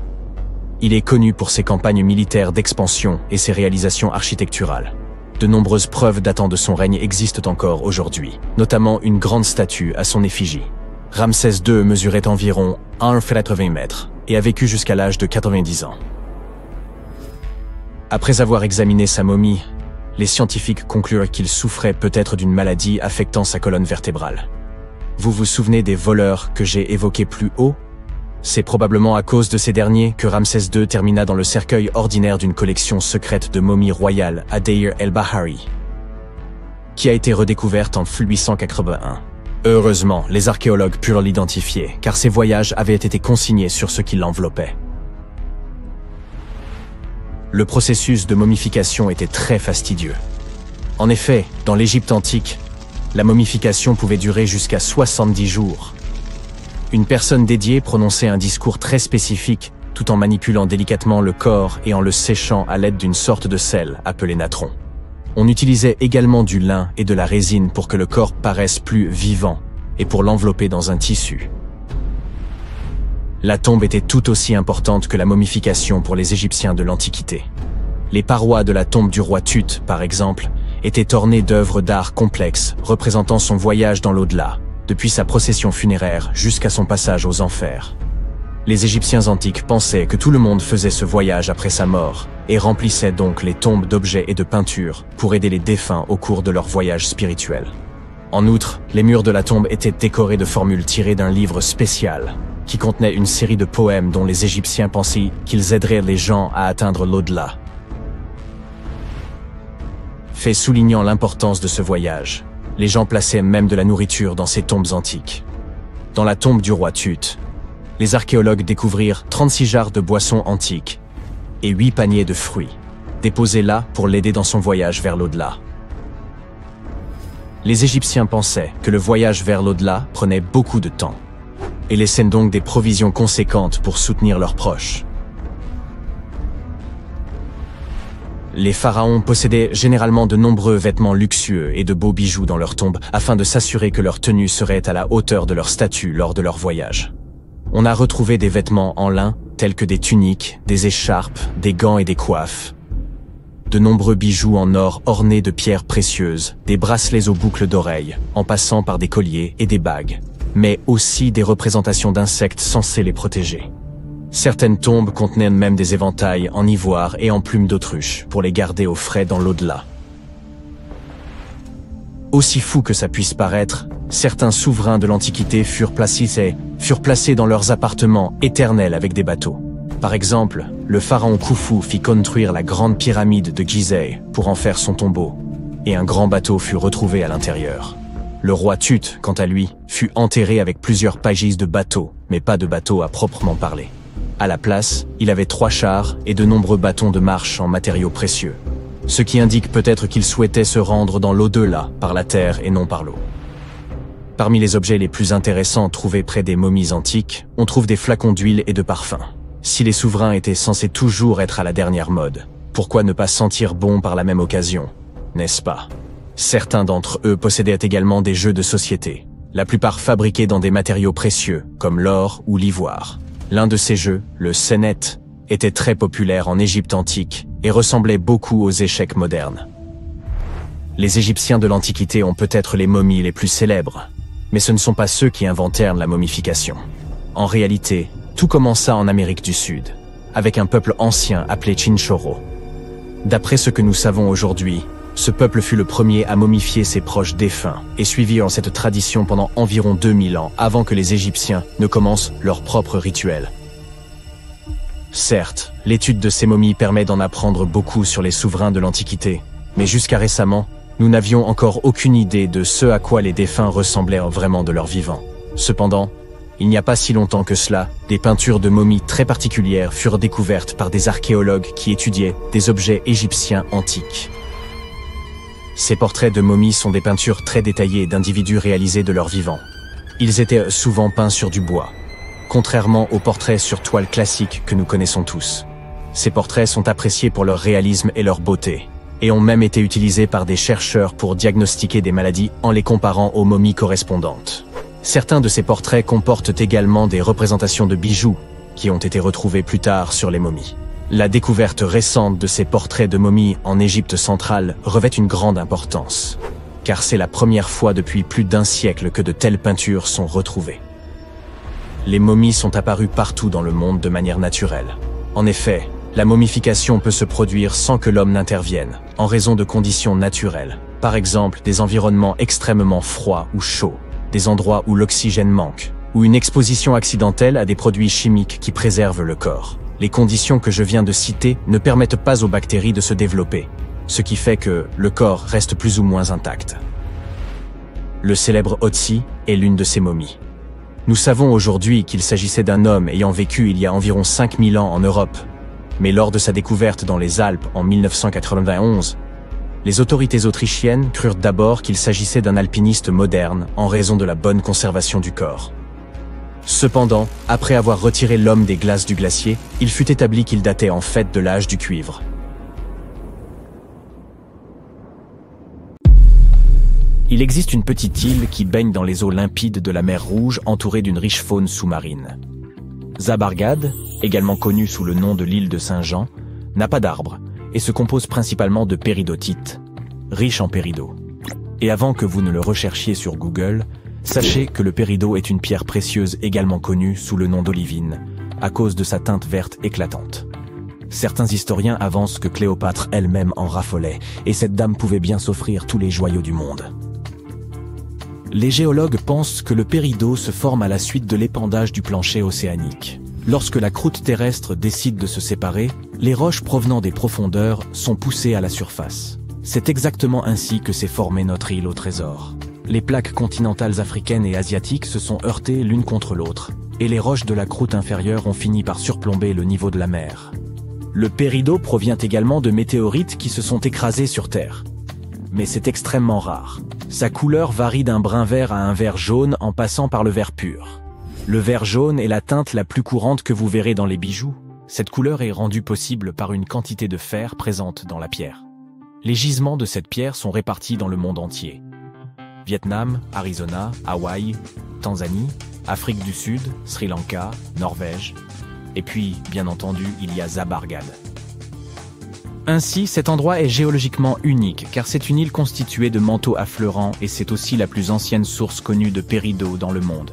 Il est connu pour ses campagnes militaires d'expansion et ses réalisations architecturales. De nombreuses preuves datant de son règne existent encore aujourd'hui, notamment une grande statue à son effigie. Ramsès II mesurait environ 1,80 m et a vécu jusqu'à l'âge de 90 ans. Après avoir examiné sa momie, les scientifiques conclurent qu'il souffrait peut-être d'une maladie affectant sa colonne vertébrale. Vous vous souvenez des voleurs que j'ai évoqués plus haut? C'est probablement à cause de ces derniers que Ramsès II termina dans le cercueil ordinaire d'une collection secrète de momies royales à Deir el-Bahari, qui a été redécouverte en 1881. Heureusement, les archéologues purent l'identifier, car ses voyages avaient été consignés sur ce qui l'enveloppait. Le processus de momification était très fastidieux. En effet, dans l'Égypte antique, la momification pouvait durer jusqu'à 70 jours. Une personne dédiée prononçait un discours très spécifique, tout en manipulant délicatement le corps et en le séchant à l'aide d'une sorte de sel appelé natron. On utilisait également du lin et de la résine pour que le corps paraisse plus vivant et pour l'envelopper dans un tissu. La tombe était tout aussi importante que la momification pour les Égyptiens de l'Antiquité. Les parois de la tombe du roi Tut, par exemple, étaient ornées d'œuvres d'art complexes représentant son voyage dans l'au-delà, depuis sa procession funéraire jusqu'à son passage aux enfers. Les Égyptiens antiques pensaient que tout le monde faisait ce voyage après sa mort et remplissaient donc les tombes d'objets et de peintures pour aider les défunts au cours de leur voyage spirituel. En outre, les murs de la tombe étaient décorés de formules tirées d'un livre spécial qui contenait une série de poèmes dont les Égyptiens pensaient qu'ils aideraient les gens à atteindre l'au-delà. Fait soulignant l'importance de ce voyage, les gens plaçaient même de la nourriture dans ces tombes antiques. Dans la tombe du roi Tut, les archéologues découvrirent 36 jarres de boissons antiques et 8 paniers de fruits, déposés là pour l'aider dans son voyage vers l'au-delà. Les Égyptiens pensaient que le voyage vers l'au-delà prenait beaucoup de temps et laissaient donc des provisions conséquentes pour soutenir leurs proches. Les pharaons possédaient généralement de nombreux vêtements luxueux et de beaux bijoux dans leurs tombes afin de s'assurer que leur tenue serait à la hauteur de leur statut lors de leur voyage. On a retrouvé des vêtements en lin tels que des tuniques, des écharpes, des gants et des coiffes. De nombreux bijoux en or ornés de pierres précieuses, des bracelets aux boucles d'oreilles, en passant par des colliers et des bagues, mais aussi des représentations d'insectes censés les protéger. Certaines tombes contenaient même des éventails en ivoire et en plumes d'autruche pour les garder au frais dans l'au-delà. Aussi fou que ça puisse paraître, certains souverains de l'Antiquité furent placés dans leurs appartements éternels avec des bateaux. Par exemple, le pharaon Khufu fit construire la grande pyramide de Gizeh pour en faire son tombeau, et un grand bateau fut retrouvé à l'intérieur. Le roi Tut, quant à lui, fut enterré avec plusieurs pagis de bateaux, mais pas de bateau à proprement parler. À la place, il avait 3 chars et de nombreux bâtons de marche en matériaux précieux, ce qui indique peut-être qu'il souhaitait se rendre dans l'au-delà par la terre et non par l'eau. Parmi les objets les plus intéressants trouvés près des momies antiques, on trouve des flacons d'huile et de parfums. Si les souverains étaient censés toujours être à la dernière mode, pourquoi ne pas sentir bon par la même occasion, n'est-ce pas? Certains d'entre eux possédaient également des jeux de société, la plupart fabriqués dans des matériaux précieux, comme l'or ou l'ivoire. L'un de ces jeux, le Senet, était très populaire en Égypte antique et ressemblait beaucoup aux échecs modernes. Les Égyptiens de l'Antiquité ont peut-être les momies les plus célèbres, mais ce ne sont pas ceux qui inventèrent la momification. En réalité, tout commença en Amérique du Sud, avec un peuple ancien appelé Chinchorro. D'après ce que nous savons aujourd'hui, ce peuple fut le premier à momifier ses proches défunts et suivit cette tradition pendant environ 2000 ans avant que les Égyptiens ne commencent leur propre rituel. Certes, l'étude de ces momies permet d'en apprendre beaucoup sur les souverains de l'Antiquité, mais jusqu'à récemment, nous n'avions encore aucune idée de ce à quoi les défunts ressemblaient vraiment de leur vivant. Cependant, Il n'y a pas si longtemps que cela, des peintures de momies très particulières furent découvertes par des archéologues qui étudiaient des objets égyptiens antiques. Ces portraits de momies sont des peintures très détaillées d'individus réalisés de leur vivant. Ils étaient souvent peints sur du bois, contrairement aux portraits sur toile classiques que nous connaissons tous. Ces portraits sont appréciés pour leur réalisme et leur beauté, et ont même été utilisés par des chercheurs pour diagnostiquer des maladies en les comparant aux momies correspondantes. Certains de ces portraits comportent également des représentations de bijoux qui ont été retrouvés plus tard sur les momies. La découverte récente de ces portraits de momies en Égypte centrale revêt une grande importance, car c'est la première fois depuis plus d'un siècle que de telles peintures sont retrouvées. Les momies sont apparues partout dans le monde de manière naturelle. En effet, la momification peut se produire sans que l'homme n'intervienne, en raison de conditions naturelles, par exemple des environnements extrêmement froids ou chauds, des endroits où l'oxygène manque, ou une exposition accidentelle à des produits chimiques qui préservent le corps. Les conditions que je viens de citer ne permettent pas aux bactéries de se développer, ce qui fait que le corps reste plus ou moins intact. Le célèbre Otzi est l'une de ces momies. Nous savons aujourd'hui qu'il s'agissait d'un homme ayant vécu il y a environ 5000 ans en Europe, mais lors de sa découverte dans les Alpes en 1991, les autorités autrichiennes crurent d'abord qu'il s'agissait d'un alpiniste moderne en raison de la bonne conservation du corps. Cependant, après avoir retiré l'homme des glaces du glacier, il fut établi qu'il datait en fait de l'âge du cuivre. Il existe une petite île qui baigne dans les eaux limpides de la mer Rouge entourée d'une riche faune sous-marine. Zabargad, également connue sous le nom de l'île de Saint-Jean, n'a pas d'arbres et se compose principalement de péridotite, riche en péridot. Et avant que vous ne le recherchiez sur Google, sachez que le péridot est une pierre précieuse également connue sous le nom d'olivine, à cause de sa teinte verte éclatante. Certains historiens avancent que Cléopâtre elle-même en raffolait, et cette dame pouvait bien s'offrir tous les joyaux du monde. Les géologues pensent que le péridot se forme à la suite de l'épandage du plancher océanique. Lorsque la croûte terrestre décide de se séparer, les roches provenant des profondeurs sont poussées à la surface. C'est exactement ainsi que s'est formée notre île au trésor. Les plaques continentales africaines et asiatiques se sont heurtées l'une contre l'autre, et les roches de la croûte inférieure ont fini par surplomber le niveau de la mer. Le péridot provient également de météorites qui se sont écrasés sur Terre. Mais c'est extrêmement rare. Sa couleur varie d'un brun vert à un vert jaune en passant par le vert pur. Le vert jaune est la teinte la plus courante que vous verrez dans les bijoux. Cette couleur est rendue possible par une quantité de fer présente dans la pierre. Les gisements de cette pierre sont répartis dans le monde entier. Vietnam, Arizona, Hawaï, Tanzanie, Afrique du Sud, Sri Lanka, Norvège. Et puis, bien entendu, il y a Zabargad. Ainsi, cet endroit est géologiquement unique, car c'est une île constituée de manteaux affleurants et c'est aussi la plus ancienne source connue de péridot dans le monde.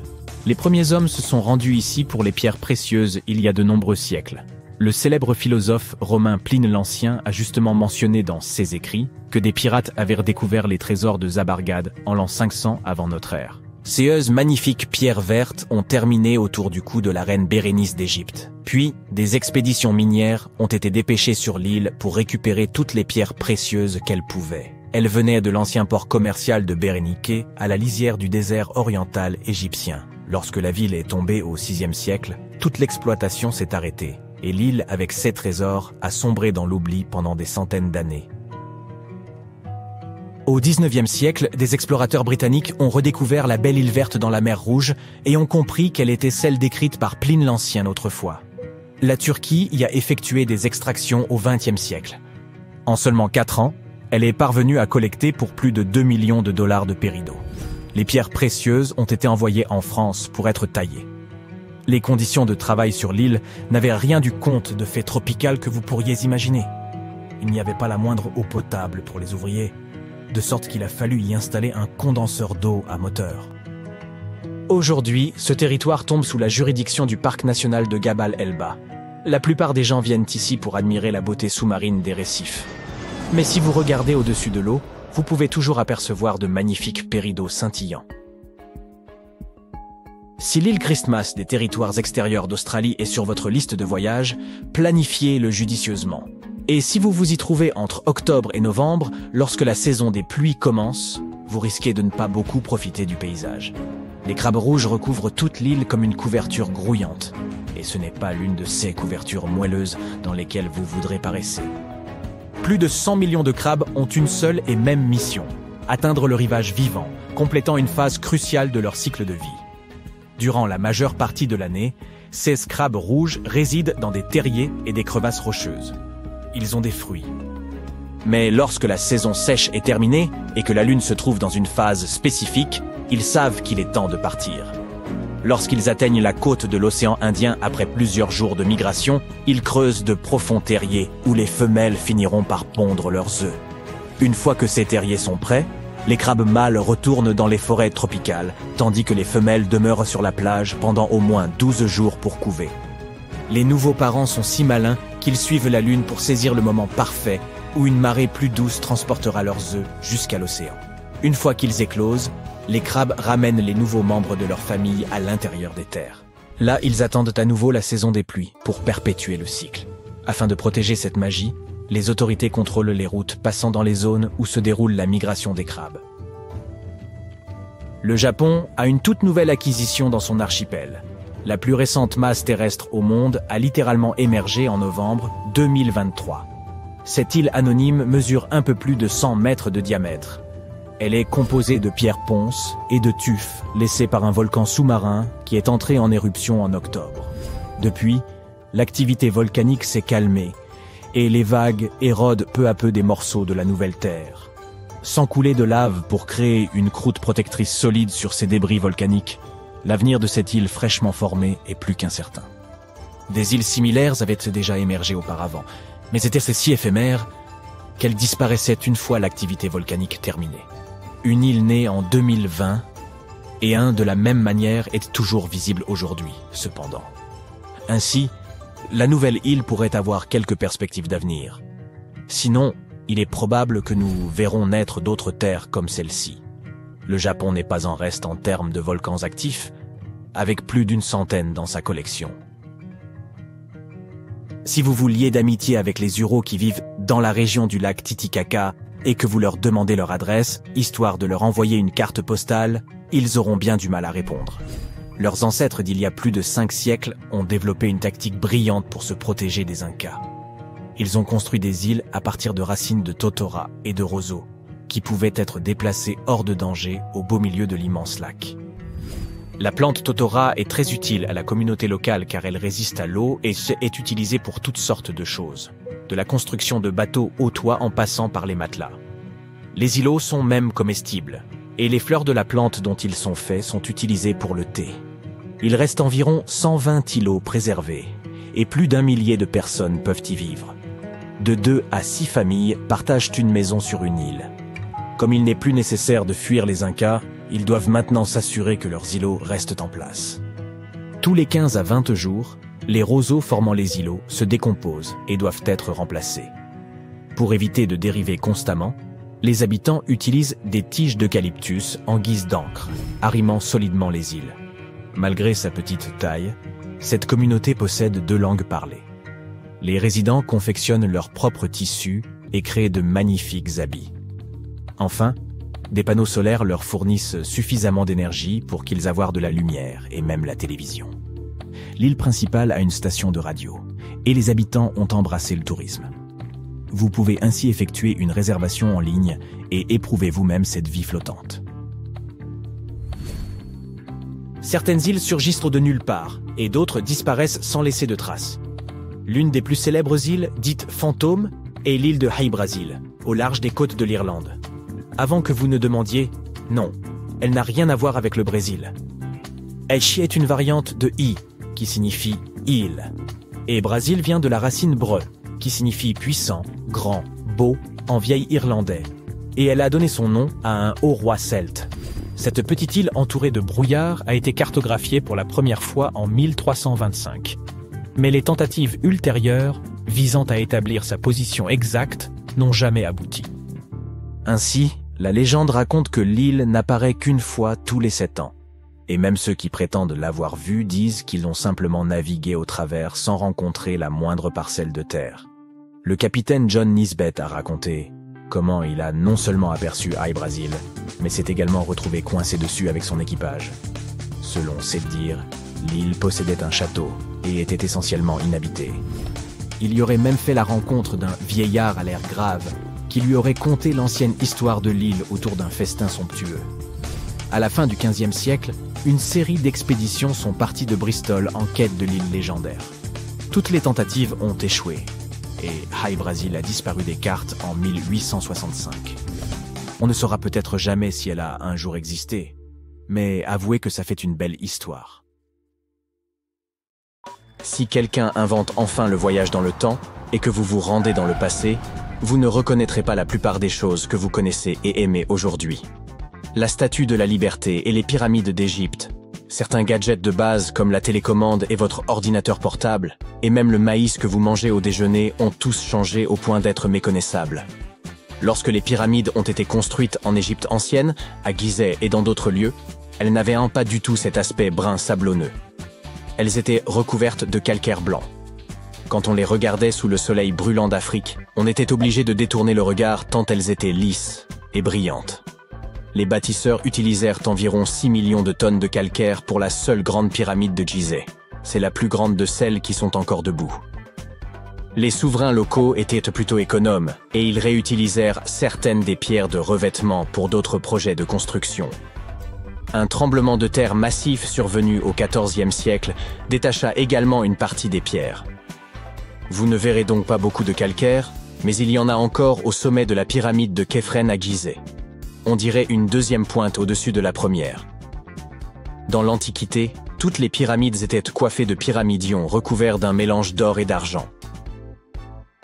Les premiers hommes se sont rendus ici pour les pierres précieuses il y a de nombreux siècles. Le célèbre philosophe romain Pline l'Ancien a justement mentionné dans ses écrits que des pirates avaient redécouvert les trésors de Zabargad en l'an 500 avant notre ère. Ces magnifiques pierres vertes ont terminé autour du cou de la reine Bérénice d'Égypte. Puis, des expéditions minières ont été dépêchées sur l'île pour récupérer toutes les pierres précieuses qu'elles pouvaient. Elles venaient de l'ancien port commercial de Béréniké à la lisière du désert oriental égyptien. Lorsque la ville est tombée au VIe siècle, toute l'exploitation s'est arrêtée, et l'île avec ses trésors a sombré dans l'oubli pendant des centaines d'années. Au XIXe siècle, des explorateurs britanniques ont redécouvert la belle île verte dans la mer Rouge et ont compris qu'elle était celle décrite par Pline l'Ancien autrefois. La Turquie y a effectué des extractions au XXe siècle. En seulement 4 ans, elle est parvenue à collecter pour plus de 2 millions de dollars de péridot. Les pierres précieuses ont été envoyées en France pour être taillées. Les conditions de travail sur l'île n'avaient rien du conte de fées tropicales que vous pourriez imaginer. Il n'y avait pas la moindre eau potable pour les ouvriers, de sorte qu'il a fallu y installer un condenseur d'eau à moteur. Aujourd'hui, ce territoire tombe sous la juridiction du parc national de Gabal Elba. La plupart des gens viennent ici pour admirer la beauté sous-marine des récifs. Mais si vous regardez au-dessus de l'eau, vous pouvez toujours apercevoir de magnifiques péridots scintillants. Si l'île Christmas des territoires extérieurs d'Australie est sur votre liste de voyage, planifiez-le judicieusement. Et si vous vous y trouvez entre octobre et novembre, lorsque la saison des pluies commence, vous risquez de ne pas beaucoup profiter du paysage. Les crabes rouges recouvrent toute l'île comme une couverture grouillante. Et ce n'est pas l'une de ces couvertures moelleuses dans lesquelles vous voudrez paresser. Plus de 100 millions de crabes ont une seule et même mission, atteindre le rivage vivant, complétant une phase cruciale de leur cycle de vie. Durant la majeure partie de l'année, ces crabes rouges résident dans des terriers et des crevasses rocheuses. Ils ont des fruits. Mais lorsque la saison sèche est terminée et que la Lune se trouve dans une phase spécifique, ils savent qu'il est temps de partir. Lorsqu'ils atteignent la côte de l'océan Indien après plusieurs jours de migration, ils creusent de profonds terriers où les femelles finiront par pondre leurs œufs. Une fois que ces terriers sont prêts, les crabes mâles retournent dans les forêts tropicales, tandis que les femelles demeurent sur la plage pendant au moins 12 jours pour couver. Les nouveaux parents sont si malins qu'ils suivent la Lune pour saisir le moment parfait où une marée plus douce transportera leurs œufs jusqu'à l'océan. Une fois qu'ils éclosent, les crabes ramènent les nouveaux membres de leur famille à l'intérieur des terres. Là, ils attendent à nouveau la saison des pluies pour perpétuer le cycle. Afin de protéger cette magie, les autorités contrôlent les routes passant dans les zones où se déroule la migration des crabes. Le Japon a une toute nouvelle acquisition dans son archipel. La plus récente masse terrestre au monde a littéralement émergé en novembre 2023. Cette île anonyme mesure un peu plus de 100 mètres de diamètre. Elle est composée de pierres ponces et de tufs laissés par un volcan sous-marin qui est entré en éruption en octobre. Depuis, l'activité volcanique s'est calmée et les vagues érodent peu à peu des morceaux de la nouvelle terre. Sans couler de lave pour créer une croûte protectrice solide sur ces débris volcaniques, l'avenir de cette île fraîchement formée est plus qu'incertain. Des îles similaires avaient déjà émergé auparavant, mais étaient si éphémères qu'elles disparaissaient une fois l'activité volcanique terminée. Une île née en 2020 et un de la même manière est toujours visible aujourd'hui, cependant. Ainsi, la nouvelle île pourrait avoir quelques perspectives d'avenir. Sinon, il est probable que nous verrons naître d'autres terres comme celle-ci. Le Japon n'est pas en reste en termes de volcans actifs, avec plus d'une centaine dans sa collection. Si vous vous liez d'amitié avec les Uros qui vivent dans la région du lac Titicaca et que vous leur demandez leur adresse, histoire de leur envoyer une carte postale, ils auront bien du mal à répondre. Leurs ancêtres d'il y a plus de 5 siècles ont développé une tactique brillante pour se protéger des Incas. Ils ont construit des îles à partir de racines de totora et de roseau, qui pouvaient être déplacées hors de danger au beau milieu de l'immense lac. La plante totora est très utile à la communauté locale car elle résiste à l'eau et est utilisée pour toutes sortes de choses, de la construction de bateaux au toit en passant par les matelas. Les îlots sont même comestibles, et les fleurs de la plante dont ils sont faits sont utilisées pour le thé. Il reste environ 120 îlots préservés, et plus d'1 millier de personnes peuvent y vivre. De 2 à 6 familles partagent une maison sur une île. Comme il n'est plus nécessaire de fuir les Incas, ils doivent maintenant s'assurer que leurs îlots restent en place. Tous les 15 à 20 jours, les roseaux formant les îlots se décomposent et doivent être remplacés. Pour éviter de dériver constamment, les habitants utilisent des tiges d'eucalyptus en guise d'ancre, arrimant solidement les îles. Malgré sa petite taille, cette communauté possède 2 langues parlées. Les résidents confectionnent leurs propres tissus et créent de magnifiques habits. Enfin, des panneaux solaires leur fournissent suffisamment d'énergie pour qu'ils aient de la lumière et même la télévision. L'île principale a une station de radio et les habitants ont embrassé le tourisme. Vous pouvez ainsi effectuer une réservation en ligne et éprouver vous-même cette vie flottante. Certaines îles surgissent de nulle part et d'autres disparaissent sans laisser de traces. L'une des plus célèbres îles, dite fantôme, est l'île de Hy-Brasil, au large des côtes de l'Irlande. Avant que vous ne demandiez, non, elle n'a rien à voir avec le Brésil. Aichi est une variante de I, qui signifie île. Et Brasil vient de la racine bre, qui signifie puissant, grand, beau, en vieil irlandais. Et elle a donné son nom à un haut roi celte. Cette petite île entourée de brouillard a été cartographiée pour la première fois en 1325. Mais les tentatives ultérieures, visant à établir sa position exacte, n'ont jamais abouti. Ainsi, la légende raconte que l'île n'apparaît qu'une fois tous les 7 ans. Et même ceux qui prétendent l'avoir vue disent qu'ils l'ont simplement navigué au travers sans rencontrer la moindre parcelle de terre. Le capitaine John Nisbet a raconté comment il a non seulement aperçu Hy-Brasil, mais s'est également retrouvé coincé dessus avec son équipage. Selon ses dires, l'île possédait un château et était essentiellement inhabitée. Il y aurait même fait la rencontre d'un vieillard à l'air grave qui lui aurait conté l'ancienne histoire de l'île autour d'un festin somptueux. À la fin du XVe siècle, une série d'expéditions sont parties de Bristol en quête de l'île légendaire. Toutes les tentatives ont échoué et Hy-Brasil a disparu des cartes en 1865. On ne saura peut-être jamais si elle a un jour existé, mais avouez que ça fait une belle histoire. Si quelqu'un invente enfin le voyage dans le temps et que vous vous rendez dans le passé, vous ne reconnaîtrez pas la plupart des choses que vous connaissez et aimez aujourd'hui. La Statue de la Liberté et les pyramides d'Égypte, certains gadgets de base comme la télécommande et votre ordinateur portable, et même le maïs que vous mangez au déjeuner ont tous changé au point d'être méconnaissables. Lorsque les pyramides ont été construites en Égypte ancienne, à Gizeh et dans d'autres lieux, elles n'avaient pas du tout cet aspect brun sablonneux. Elles étaient recouvertes de calcaire blanc. Quand on les regardait sous le soleil brûlant d'Afrique, on était obligé de détourner le regard tant elles étaient lisses et brillantes. Les bâtisseurs utilisèrent environ 6 millions de tonnes de calcaire pour la seule grande pyramide de Gizeh. C'est la plus grande de celles qui sont encore debout. Les souverains locaux étaient plutôt économes et ils réutilisèrent certaines des pierres de revêtement pour d'autres projets de construction. Un tremblement de terre massif survenu au XIVe siècle détacha également une partie des pierres. Vous ne verrez donc pas beaucoup de calcaire, mais il y en a encore au sommet de la pyramide de Khéphren à Gizeh. On dirait une deuxième pointe au-dessus de la première. Dans l'Antiquité, toutes les pyramides étaient coiffées de pyramidions recouverts d'un mélange d'or et d'argent.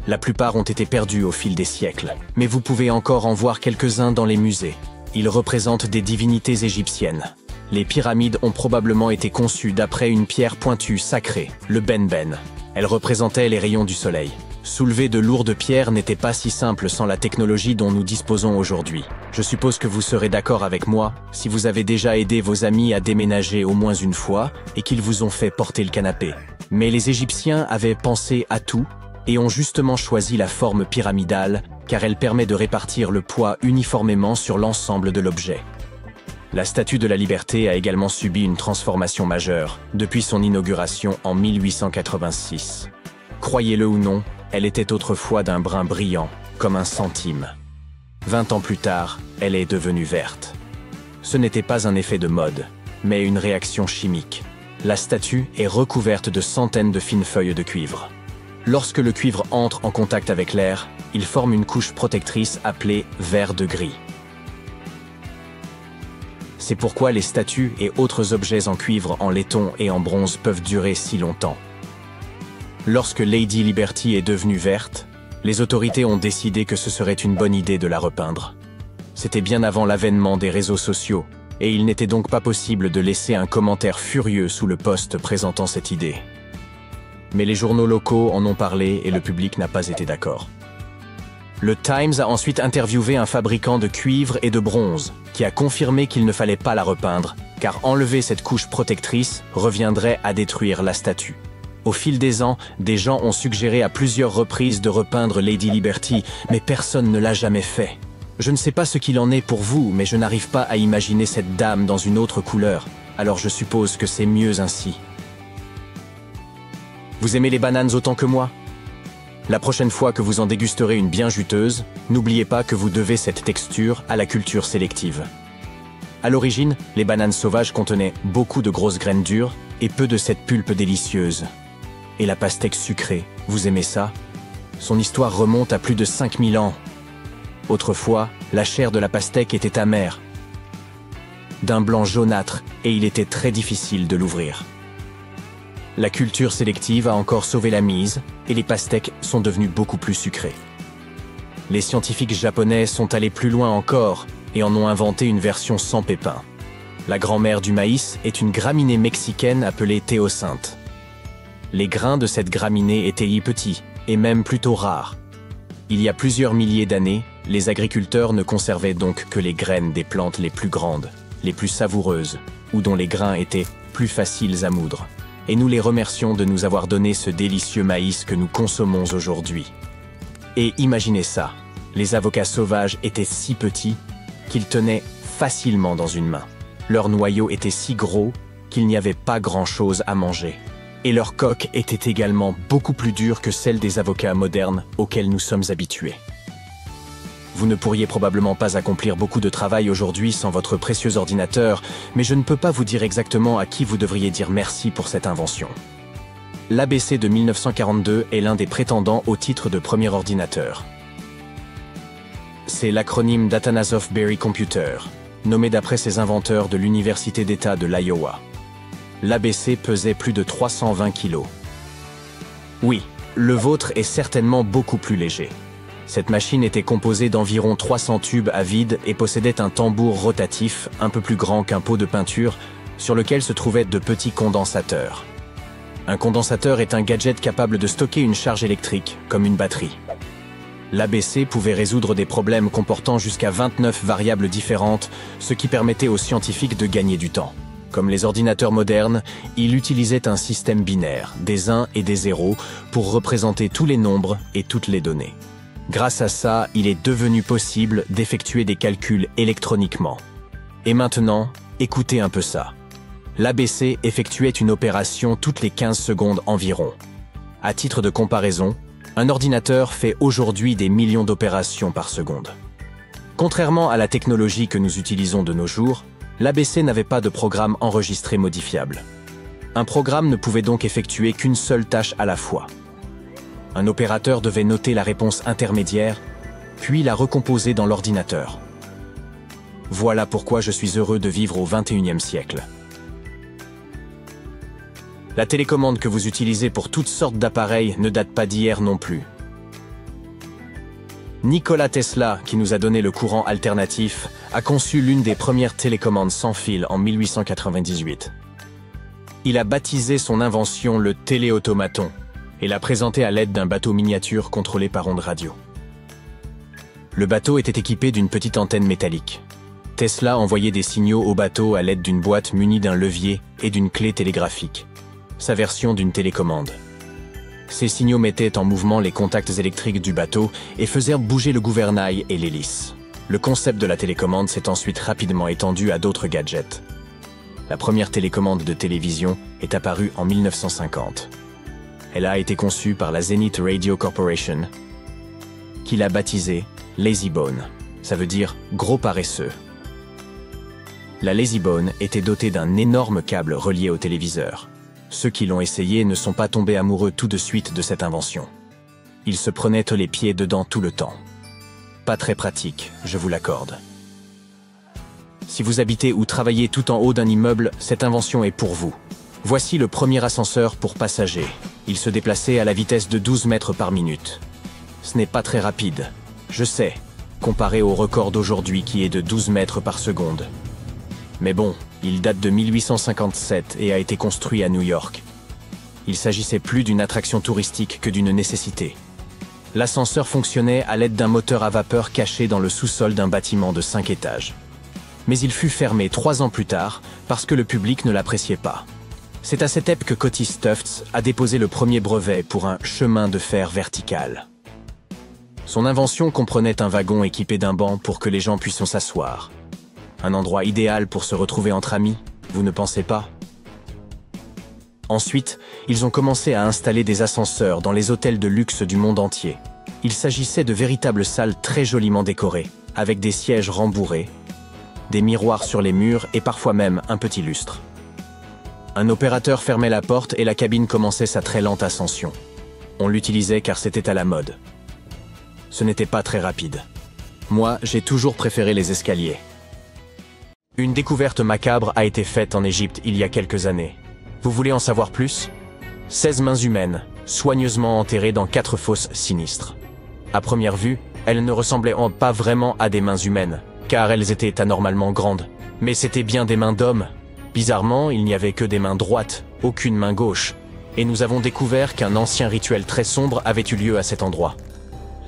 La plupart ont été perdus au fil des siècles, mais vous pouvez encore en voir quelques-uns dans les musées. Ils représentent des divinités égyptiennes. Les pyramides ont probablement été conçues d'après une pierre pointue sacrée, le benben. Elle représentait les rayons du soleil. Soulever de lourdes pierres n'était pas si simple sans la technologie dont nous disposons aujourd'hui. Je suppose que vous serez d'accord avec moi si vous avez déjà aidé vos amis à déménager au moins une fois et qu'ils vous ont fait porter le canapé. Mais les Égyptiens avaient pensé à tout et ont justement choisi la forme pyramidale car elle permet de répartir le poids uniformément sur l'ensemble de l'objet. La Statue de la Liberté a également subi une transformation majeure depuis son inauguration en 1886. Croyez-le ou non, elle était autrefois d'un brun brillant, comme un centime. 20 ans plus tard, elle est devenue verte. Ce n'était pas un effet de mode, mais une réaction chimique. La statue est recouverte de centaines de fines feuilles de cuivre. Lorsque le cuivre entre en contact avec l'air, il forme une couche protectrice appelée verre de gris. C'est pourquoi les statues et autres objets en cuivre, en laiton et en bronze peuvent durer si longtemps. Lorsque Lady Liberty est devenue verte, les autorités ont décidé que ce serait une bonne idée de la repeindre. C'était bien avant l'avènement des réseaux sociaux, et il n'était donc pas possible de laisser un commentaire furieux sous le post présentant cette idée. Mais les journaux locaux en ont parlé et le public n'a pas été d'accord. Le Times a ensuite interviewé un fabricant de cuivre et de bronze, qui a confirmé qu'il ne fallait pas la repeindre, car enlever cette couche protectrice reviendrait à détruire la statue. Au fil des ans, des gens ont suggéré à plusieurs reprises de repeindre Lady Liberty, mais personne ne l'a jamais fait. Je ne sais pas ce qu'il en est pour vous, mais je n'arrive pas à imaginer cette dame dans une autre couleur, alors je suppose que c'est mieux ainsi. Vous aimez les bananes autant que moi? La prochaine fois que vous en dégusterez une bien juteuse, n'oubliez pas que vous devez cette texture à la culture sélective. À l'origine, les bananes sauvages contenaient beaucoup de grosses graines dures et peu de cette pulpe délicieuse. Et la pastèque sucrée, vous aimez ça? Son histoire remonte à plus de 5000 ans. Autrefois, la chair de la pastèque était amère, d'un blanc jaunâtre, et il était très difficile de l'ouvrir. La culture sélective a encore sauvé la mise, et les pastèques sont devenues beaucoup plus sucrées. Les scientifiques japonais sont allés plus loin encore, et en ont inventé une version sans pépins. La grand-mère du maïs est une graminée mexicaine appelée théocinthe. Les grains de cette graminée étaient petits, et même plutôt rares. Il y a plusieurs milliers d'années, les agriculteurs ne conservaient donc que les graines des plantes les plus grandes, les plus savoureuses, ou dont les grains étaient plus faciles à moudre. Et nous les remercions de nous avoir donné ce délicieux maïs que nous consommons aujourd'hui. Et imaginez ça, les avocats sauvages étaient si petits qu'ils tenaient facilement dans une main. Leur noyau était si gros qu'il n'y avait pas grand-chose à manger. Et leur coque était également beaucoup plus dure que celle des avocats modernes auxquels nous sommes habitués. Vous ne pourriez probablement pas accomplir beaucoup de travail aujourd'hui sans votre précieux ordinateur, mais je ne peux pas vous dire exactement à qui vous devriez dire merci pour cette invention. L'ABC de 1942 est l'un des prétendants au titre de premier ordinateur. C'est l'acronyme d'Atanasoff Berry Computer, nommé d'après ses inventeurs de l'Université d'État de l'Iowa. L'ABC pesait plus de 320 kg. Oui, le vôtre est certainement beaucoup plus léger. Cette machine était composée d'environ 300 tubes à vide et possédait un tambour rotatif, un peu plus grand qu'un pot de peinture, sur lequel se trouvaient de petits condensateurs. Un condensateur est un gadget capable de stocker une charge électrique, comme une batterie. L'ABC pouvait résoudre des problèmes comportant jusqu'à 29 variables différentes, ce qui permettait aux scientifiques de gagner du temps. Comme les ordinateurs modernes, il utilisait un système binaire, des 1 et des 0, pour représenter tous les nombres et toutes les données. Grâce à ça, il est devenu possible d'effectuer des calculs électroniquement. Et maintenant, écoutez un peu ça. L'ABC effectuait une opération toutes les 15 secondes environ. À titre de comparaison, un ordinateur fait aujourd'hui des millions d'opérations par seconde. Contrairement à la technologie que nous utilisons de nos jours, l'ABC n'avait pas de programme enregistré modifiable. Un programme ne pouvait donc effectuer qu'une seule tâche à la fois. Un opérateur devait noter la réponse intermédiaire, puis la recomposer dans l'ordinateur. Voilà pourquoi je suis heureux de vivre au XXIe siècle. La télécommande que vous utilisez pour toutes sortes d'appareils ne date pas d'hier non plus. Nikola Tesla, qui nous a donné le courant alternatif, a conçu l'une des premières télécommandes sans fil en 1898. Il a baptisé son invention le téléautomaton et l'a présenté à l'aide d'un bateau miniature contrôlé par ondes radio. Le bateau était équipé d'une petite antenne métallique. Tesla envoyait des signaux au bateau à l'aide d'une boîte munie d'un levier et d'une clé télégraphique, sa version d'une télécommande. Ces signaux mettaient en mouvement les contacts électriques du bateau et faisaient bouger le gouvernail et l'hélice. Le concept de la télécommande s'est ensuite rapidement étendu à d'autres gadgets. La première télécommande de télévision est apparue en 1950. Elle a été conçue par la Zenith Radio Corporation, qui l'a baptisée Lazy Bone. Ça veut dire gros paresseux. La Lazy Bone était dotée d'un énorme câble relié au téléviseur. Ceux qui l'ont essayé ne sont pas tombés amoureux tout de suite de cette invention. Ils se prenaient les pieds dedans tout le temps. Pas très pratique, je vous l'accorde. Si vous habitez ou travaillez tout en haut d'un immeuble, cette invention est pour vous. Voici le premier ascenseur pour passagers. Il se déplaçait à la vitesse de 12 mètres par minute. Ce n'est pas très rapide, je sais, comparé au record d'aujourd'hui qui est de 12 mètres par seconde. Mais bon, il date de 1857 et a été construit à New York. Il s'agissait plus d'une attraction touristique que d'une nécessité. L'ascenseur fonctionnait à l'aide d'un moteur à vapeur caché dans le sous-sol d'un bâtiment de 5 étages. Mais il fut fermé 3 ans plus tard parce que le public ne l'appréciait pas. C'est à cette époque que Otis Tufts a déposé le premier brevet pour un chemin de fer vertical. Son invention comprenait un wagon équipé d'un banc pour que les gens puissent s'asseoir. Un endroit idéal pour se retrouver entre amis, vous ne pensez pas? Ensuite, ils ont commencé à installer des ascenseurs dans les hôtels de luxe du monde entier. Il s'agissait de véritables salles très joliment décorées, avec des sièges rembourrés, des miroirs sur les murs et parfois même un petit lustre. Un opérateur fermait la porte et la cabine commençait sa très lente ascension. On l'utilisait car c'était à la mode. Ce n'était pas très rapide. Moi, j'ai toujours préféré les escaliers. Une découverte macabre a été faite en Égypte il y a quelques années. Vous voulez en savoir plus? 16 mains humaines, soigneusement enterrées dans 4 fosses sinistres. À première vue, elles ne ressemblaient pas vraiment à des mains humaines, car elles étaient anormalement grandes. Mais c'étaient bien des mains d'hommes. Bizarrement, il n'y avait que des mains droites, aucune main gauche. Et nous avons découvert qu'un ancien rituel très sombre avait eu lieu à cet endroit.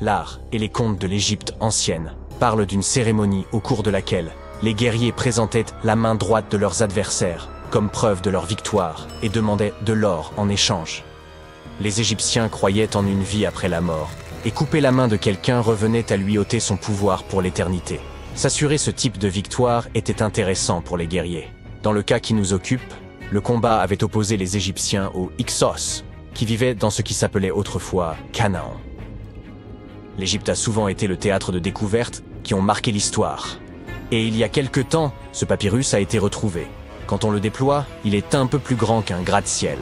L'art et les contes de l'Égypte ancienne parlent d'une cérémonie au cours de laquelle les guerriers présentaient la main droite de leurs adversaires comme preuve de leur victoire et demandaient de l'or en échange. Les Égyptiens croyaient en une vie après la mort, et couper la main de quelqu'un revenait à lui ôter son pouvoir pour l'éternité. S'assurer ce type de victoire était intéressant pour les guerriers. Dans le cas qui nous occupe, Le combat avait opposé les Égyptiens aux Hyksos, qui vivaient dans ce qui s'appelait autrefois Canaan. L'Égypte a souvent été le théâtre de découvertes qui ont marqué l'histoire. Et il y a quelque temps, ce papyrus a été retrouvé. Quand on le déploie, il est un peu plus grand qu'un gratte-ciel.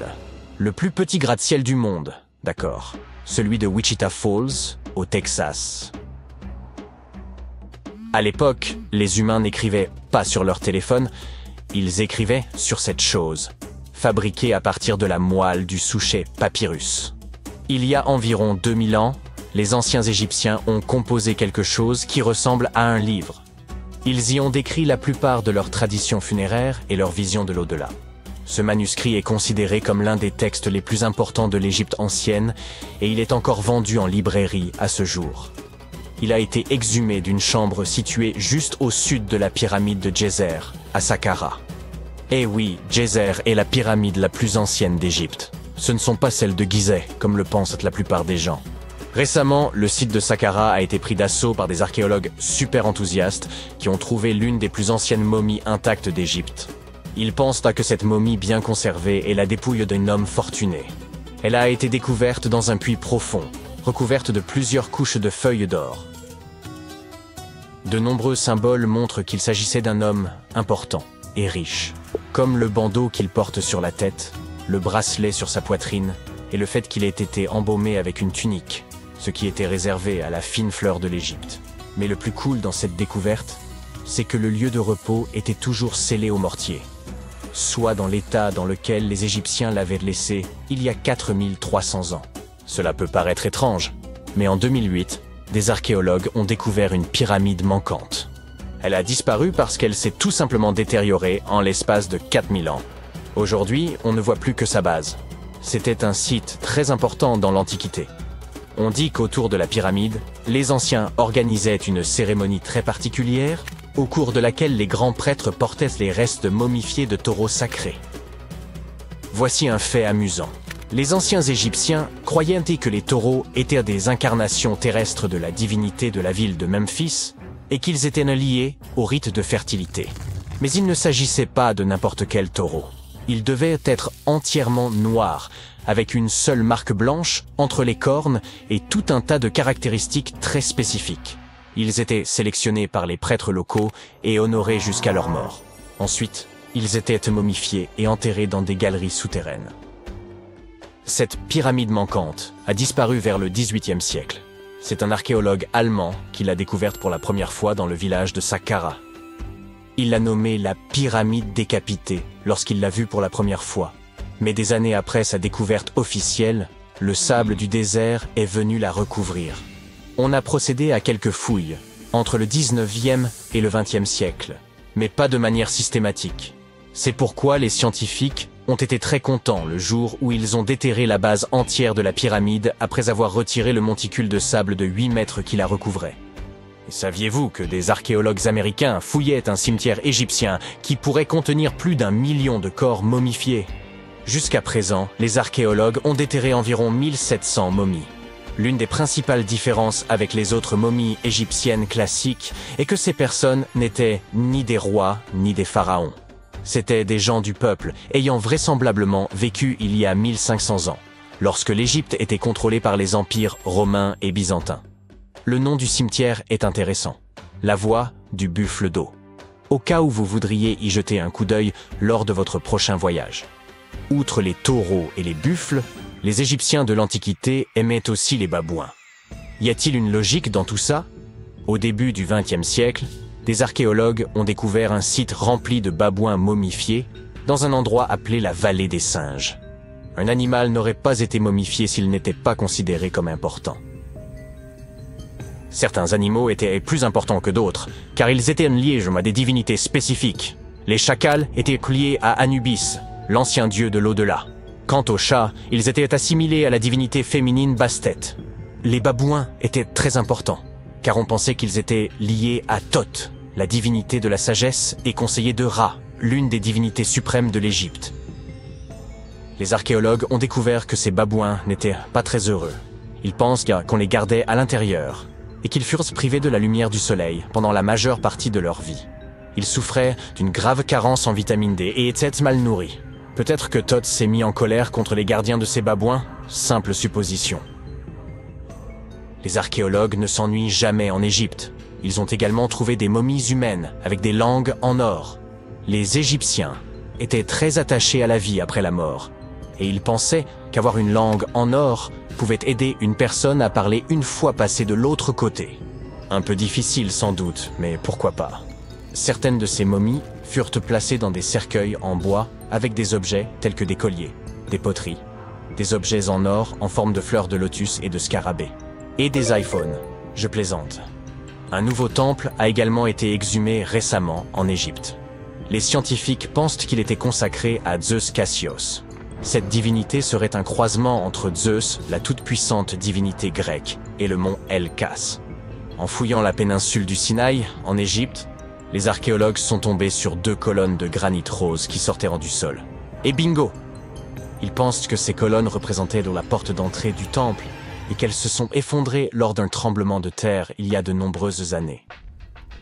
Le plus petit gratte-ciel du monde, d'accord. Celui de Wichita Falls, au Texas. À l'époque, les humains n'écrivaient pas sur leur téléphone, ils écrivaient sur cette chose, fabriquée à partir de la moelle du souchet papyrus. Il y a environ 2000 ans, les anciens Égyptiens ont composé quelque chose qui ressemble à un livre. Ils y ont décrit la plupart de leurs traditions funéraires et leur vision de l'au-delà. Ce manuscrit est considéré comme l'un des textes les plus importants de l'Égypte ancienne et il est encore vendu en librairie à ce jour. Il a été exhumé d'une chambre située juste au sud de la pyramide de Djeser, à Saqqara. Eh oui, Djeser est la pyramide la plus ancienne d'Égypte. Ce ne sont pas celles de Gizeh, comme le pensent la plupart des gens. Récemment, le site de Saqqara a été pris d'assaut par des archéologues super enthousiastes qui ont trouvé l'une des plus anciennes momies intactes d'Égypte. Ils pensent que cette momie bien conservée est la dépouille d'un homme fortuné. Elle a été découverte dans un puits profond, recouverte de plusieurs couches de feuilles d'or. De nombreux symboles montrent qu'il s'agissait d'un homme important et riche, comme le bandeau qu'il porte sur la tête, le bracelet sur sa poitrine et le fait qu'il ait été embaumé avec une tunique, ce qui était réservé à la fine fleur de l'Égypte. Mais le plus cool dans cette découverte, c'est que le lieu de repos était toujours scellé au mortier, soit dans l'état dans lequel les Égyptiens l'avaient laissé il y a 4300 ans. Cela peut paraître étrange, mais en 2008, des archéologues ont découvert une pyramide manquante. Elle a disparu parce qu'elle s'est tout simplement détériorée en l'espace de 4000 ans. Aujourd'hui, on ne voit plus que sa base. C'était un site très important dans l'Antiquité. On dit qu'autour de la pyramide, les anciens organisaient une cérémonie très particulière, au cours de laquelle les grands prêtres portaient les restes momifiés de taureaux sacrés. Voici un fait amusant. Les anciens Égyptiens croyaient que les taureaux étaient des incarnations terrestres de la divinité de la ville de Memphis et qu'ils étaient liés au rite de fertilité. Mais il ne s'agissait pas de n'importe quel taureau. Ils devaient être entièrement noirs, avec une seule marque blanche entre les cornes et tout un tas de caractéristiques très spécifiques. Ils étaient sélectionnés par les prêtres locaux et honorés jusqu'à leur mort. Ensuite, ils étaient momifiés et enterrés dans des galeries souterraines. Cette pyramide manquante a disparu vers le XVIIIe siècle. C'est un archéologue allemand qui l'a découverte pour la première fois dans le village de Saqqara. Il l'a nommée la pyramide décapitée lorsqu'il l'a vue pour la première fois. Mais des années après sa découverte officielle, le sable du désert est venu la recouvrir. On a procédé à quelques fouilles, entre le 19e et le 20e siècle, mais pas de manière systématique. C'est pourquoi les scientifiques ont été très contents le jour où ils ont déterré la base entière de la pyramide après avoir retiré le monticule de sable de 8 mètres qui la recouvrait. Et saviez-vous que des archéologues américains fouillaient un cimetière égyptien qui pourrait contenir plus d'1 million de corps momifiés? Jusqu'à présent, les archéologues ont déterré environ 1700 momies. L'une des principales différences avec les autres momies égyptiennes classiques est que ces personnes n'étaient ni des rois ni des pharaons. C'étaient des gens du peuple ayant vraisemblablement vécu il y a 1500 ans, lorsque l'Égypte était contrôlée par les empires romains et byzantins. Le nom du cimetière est intéressant, la voie du buffle d'eau, au cas où vous voudriez y jeter un coup d'œil lors de votre prochain voyage. Outre les taureaux et les buffles, les Égyptiens de l'Antiquité aimaient aussi les babouins. Y a-t-il une logique dans tout ça? Au début du XXe siècle, des archéologues ont découvert un site rempli de babouins momifiés dans un endroit appelé la vallée des singes. Un animal n'aurait pas été momifié s'il n'était pas considéré comme important. Certains animaux étaient plus importants que d'autres, car ils étaient liés à des divinités spécifiques. Les chacals étaient liés à Anubis, l'ancien dieu de l'au-delà. Quant aux chats, ils étaient assimilés à la divinité féminine Bastet. Les babouins étaient très importants, car on pensait qu'ils étaient liés à Thoth, la divinité de la sagesse et conseiller de Ra, l'une des divinités suprêmes de l'Égypte. Les archéologues ont découvert que ces babouins n'étaient pas très heureux. Ils pensent qu'on les gardait à l'intérieur et qu'ils furent privés de la lumière du soleil pendant la majeure partie de leur vie. Ils souffraient d'une grave carence en vitamine D et étaient mal nourris. Peut-être que Thoth s'est mis en colère contre les gardiens de ses babouins? Simple supposition. Les archéologues ne s'ennuient jamais en Égypte. Ils ont également trouvé des momies humaines avec des langues en or. Les Égyptiens étaient très attachés à la vie après la mort, et ils pensaient qu'avoir une langue en or pouvait aider une personne à parler une fois passée de l'autre côté. Un peu difficile sans doute, mais pourquoi pas. Certaines de ces momies furent placées dans des cercueils en bois avec des objets tels que des colliers, des poteries, des objets en or en forme de fleurs de lotus et de scarabées, et des iPhones. Je plaisante. Un nouveau temple a également été exhumé récemment en Égypte. Les scientifiques pensent qu'il était consacré à Zeus Cassios. Cette divinité serait un croisement entre Zeus, la toute-puissante divinité grecque, et le mont El-Kas. En fouillant la péninsule du Sinaï, en Égypte, les archéologues sont tombés sur 2 colonnes de granit rose qui sortaient du sol. Et bingo! Ils pensent que ces colonnes représentaient la porte d'entrée du temple et qu'elles se sont effondrées lors d'un tremblement de terre il y a de nombreuses années.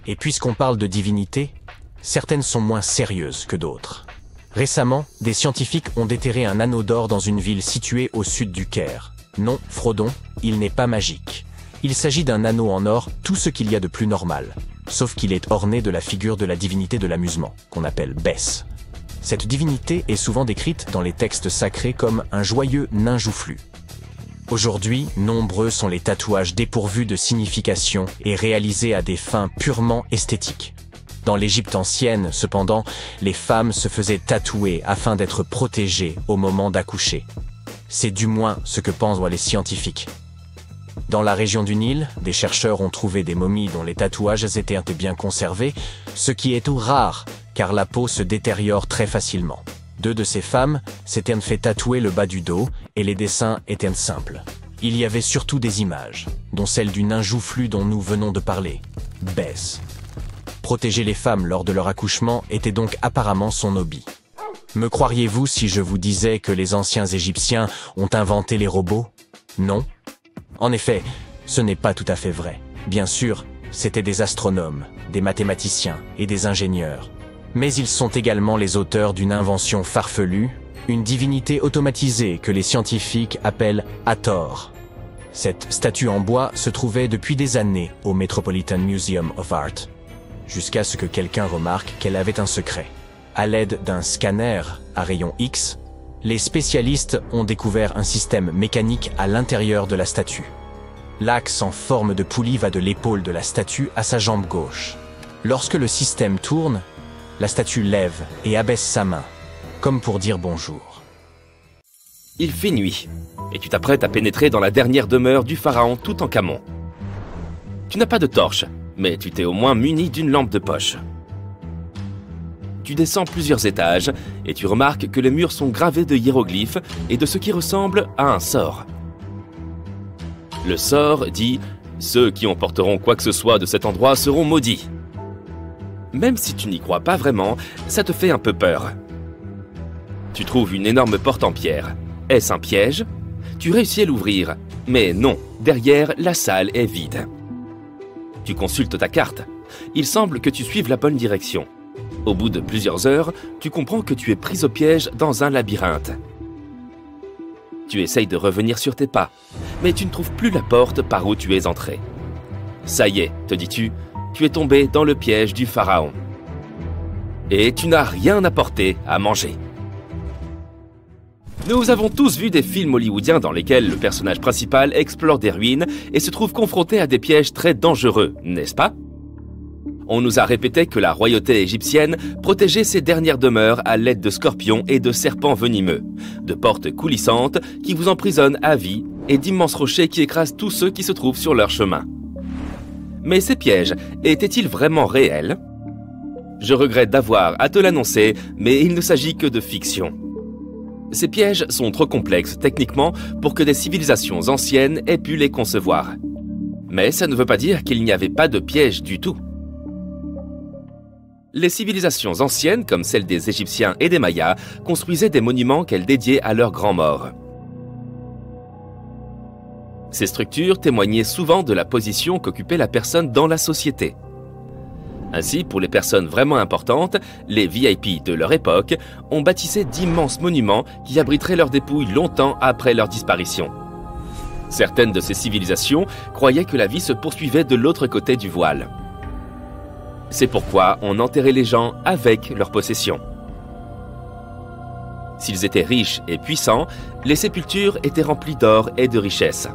Et puisqu'on parle de divinité, certaines sont moins sérieuses que d'autres. Récemment, des scientifiques ont déterré un anneau d'or dans une ville située au sud du Caire. Non, Frodon, il n'est pas magique. Il s'agit d'un anneau en or, tout ce qu'il y a de plus normal, sauf qu'il est orné de la figure de la divinité de l'amusement, qu'on appelle Bès. Cette divinité est souvent décrite dans les textes sacrés comme un joyeux nain joufflu. Aujourd'hui, nombreux sont les tatouages dépourvus de signification et réalisés à des fins purement esthétiques. Dans l'Égypte ancienne, cependant, les femmes se faisaient tatouer afin d'être protégées au moment d'accoucher. C'est du moins ce que pensent les scientifiques. Dans la région du Nil, des chercheurs ont trouvé des momies dont les tatouages étaient bien conservés, ce qui est tout rare, car la peau se détériore très facilement. 2 de ces femmes s'étaient fait tatouer le bas du dos et les dessins étaient simples. Il y avait surtout des images, dont celle du nain joufflu dont nous venons de parler, Bès. Protéger les femmes lors de leur accouchement était donc apparemment son hobby. Me croiriez-vous si je vous disais que les anciens Égyptiens ont inventé les robots? Non. En effet, ce n'est pas tout à fait vrai. Bien sûr, c'étaient des astronomes, des mathématiciens et des ingénieurs. Mais ils sont également les auteurs d'une invention farfelue, une divinité automatisée que les scientifiques appellent Hathor. Cette statue en bois se trouvait depuis des années au Metropolitan Museum of Art, jusqu'à ce que quelqu'un remarque qu'elle avait un secret. À l'aide d'un scanner à rayon X, les spécialistes ont découvert un système mécanique à l'intérieur de la statue. L'axe en forme de poulie va de l'épaule de la statue à sa jambe gauche. Lorsque le système tourne, la statue lève et abaisse sa main, comme pour dire bonjour. Il fait nuit, et tu t'apprêtes à pénétrer dans la dernière demeure du pharaon Toutankhamon. Tu n'as pas de torche, mais tu t'es au moins muni d'une lampe de poche. Tu descends plusieurs étages, et tu remarques que les murs sont gravés de hiéroglyphes et de ce qui ressemble à un sort. Le sort dit « Ceux qui emporteront quoi que ce soit de cet endroit seront maudits ». Même si tu n'y crois pas vraiment, ça te fait un peu peur. Tu trouves une énorme porte en pierre. Est-ce un piège? Tu réussis à l'ouvrir, mais non, derrière, la salle est vide. Tu consultes ta carte. Il semble que tu suives la bonne direction. Au bout de plusieurs heures, tu comprends que tu es pris au piège dans un labyrinthe. Tu essayes de revenir sur tes pas, mais tu ne trouves plus la porte par où tu es entré. Ça y est, te dis-tu, tu es tombé dans le piège du pharaon. Et tu n'as rien apporté à manger. Nous avons tous vu des films hollywoodiens dans lesquels le personnage principal explore des ruines et se trouve confronté à des pièges très dangereux, n'est-ce pas? On nous a répété que la royauté égyptienne protégeait ses dernières demeures à l'aide de scorpions et de serpents venimeux, de portes coulissantes qui vous emprisonnent à vie et d'immenses rochers qui écrasent tous ceux qui se trouvent sur leur chemin. Mais ces pièges étaient-ils vraiment réels? Je regrette d'avoir à te l'annoncer, mais il ne s'agit que de fiction. Ces pièges sont trop complexes techniquement pour que des civilisations anciennes aient pu les concevoir. Mais ça ne veut pas dire qu'il n'y avait pas de pièges du tout. Les civilisations anciennes, comme celles des Égyptiens et des Mayas, construisaient des monuments qu'elles dédiaient à leurs grands morts. Ces structures témoignaient souvent de la position qu'occupait la personne dans la société. Ainsi, pour les personnes vraiment importantes, les VIP de leur époque, on bâtissait d'immenses monuments qui abriteraient leurs dépouilles longtemps après leur disparition. Certaines de ces civilisations croyaient que la vie se poursuivait de l'autre côté du voile. C'est pourquoi on enterrait les gens avec leurs possessions. S'ils étaient riches et puissants, les sépultures étaient remplies d'or et de richesses.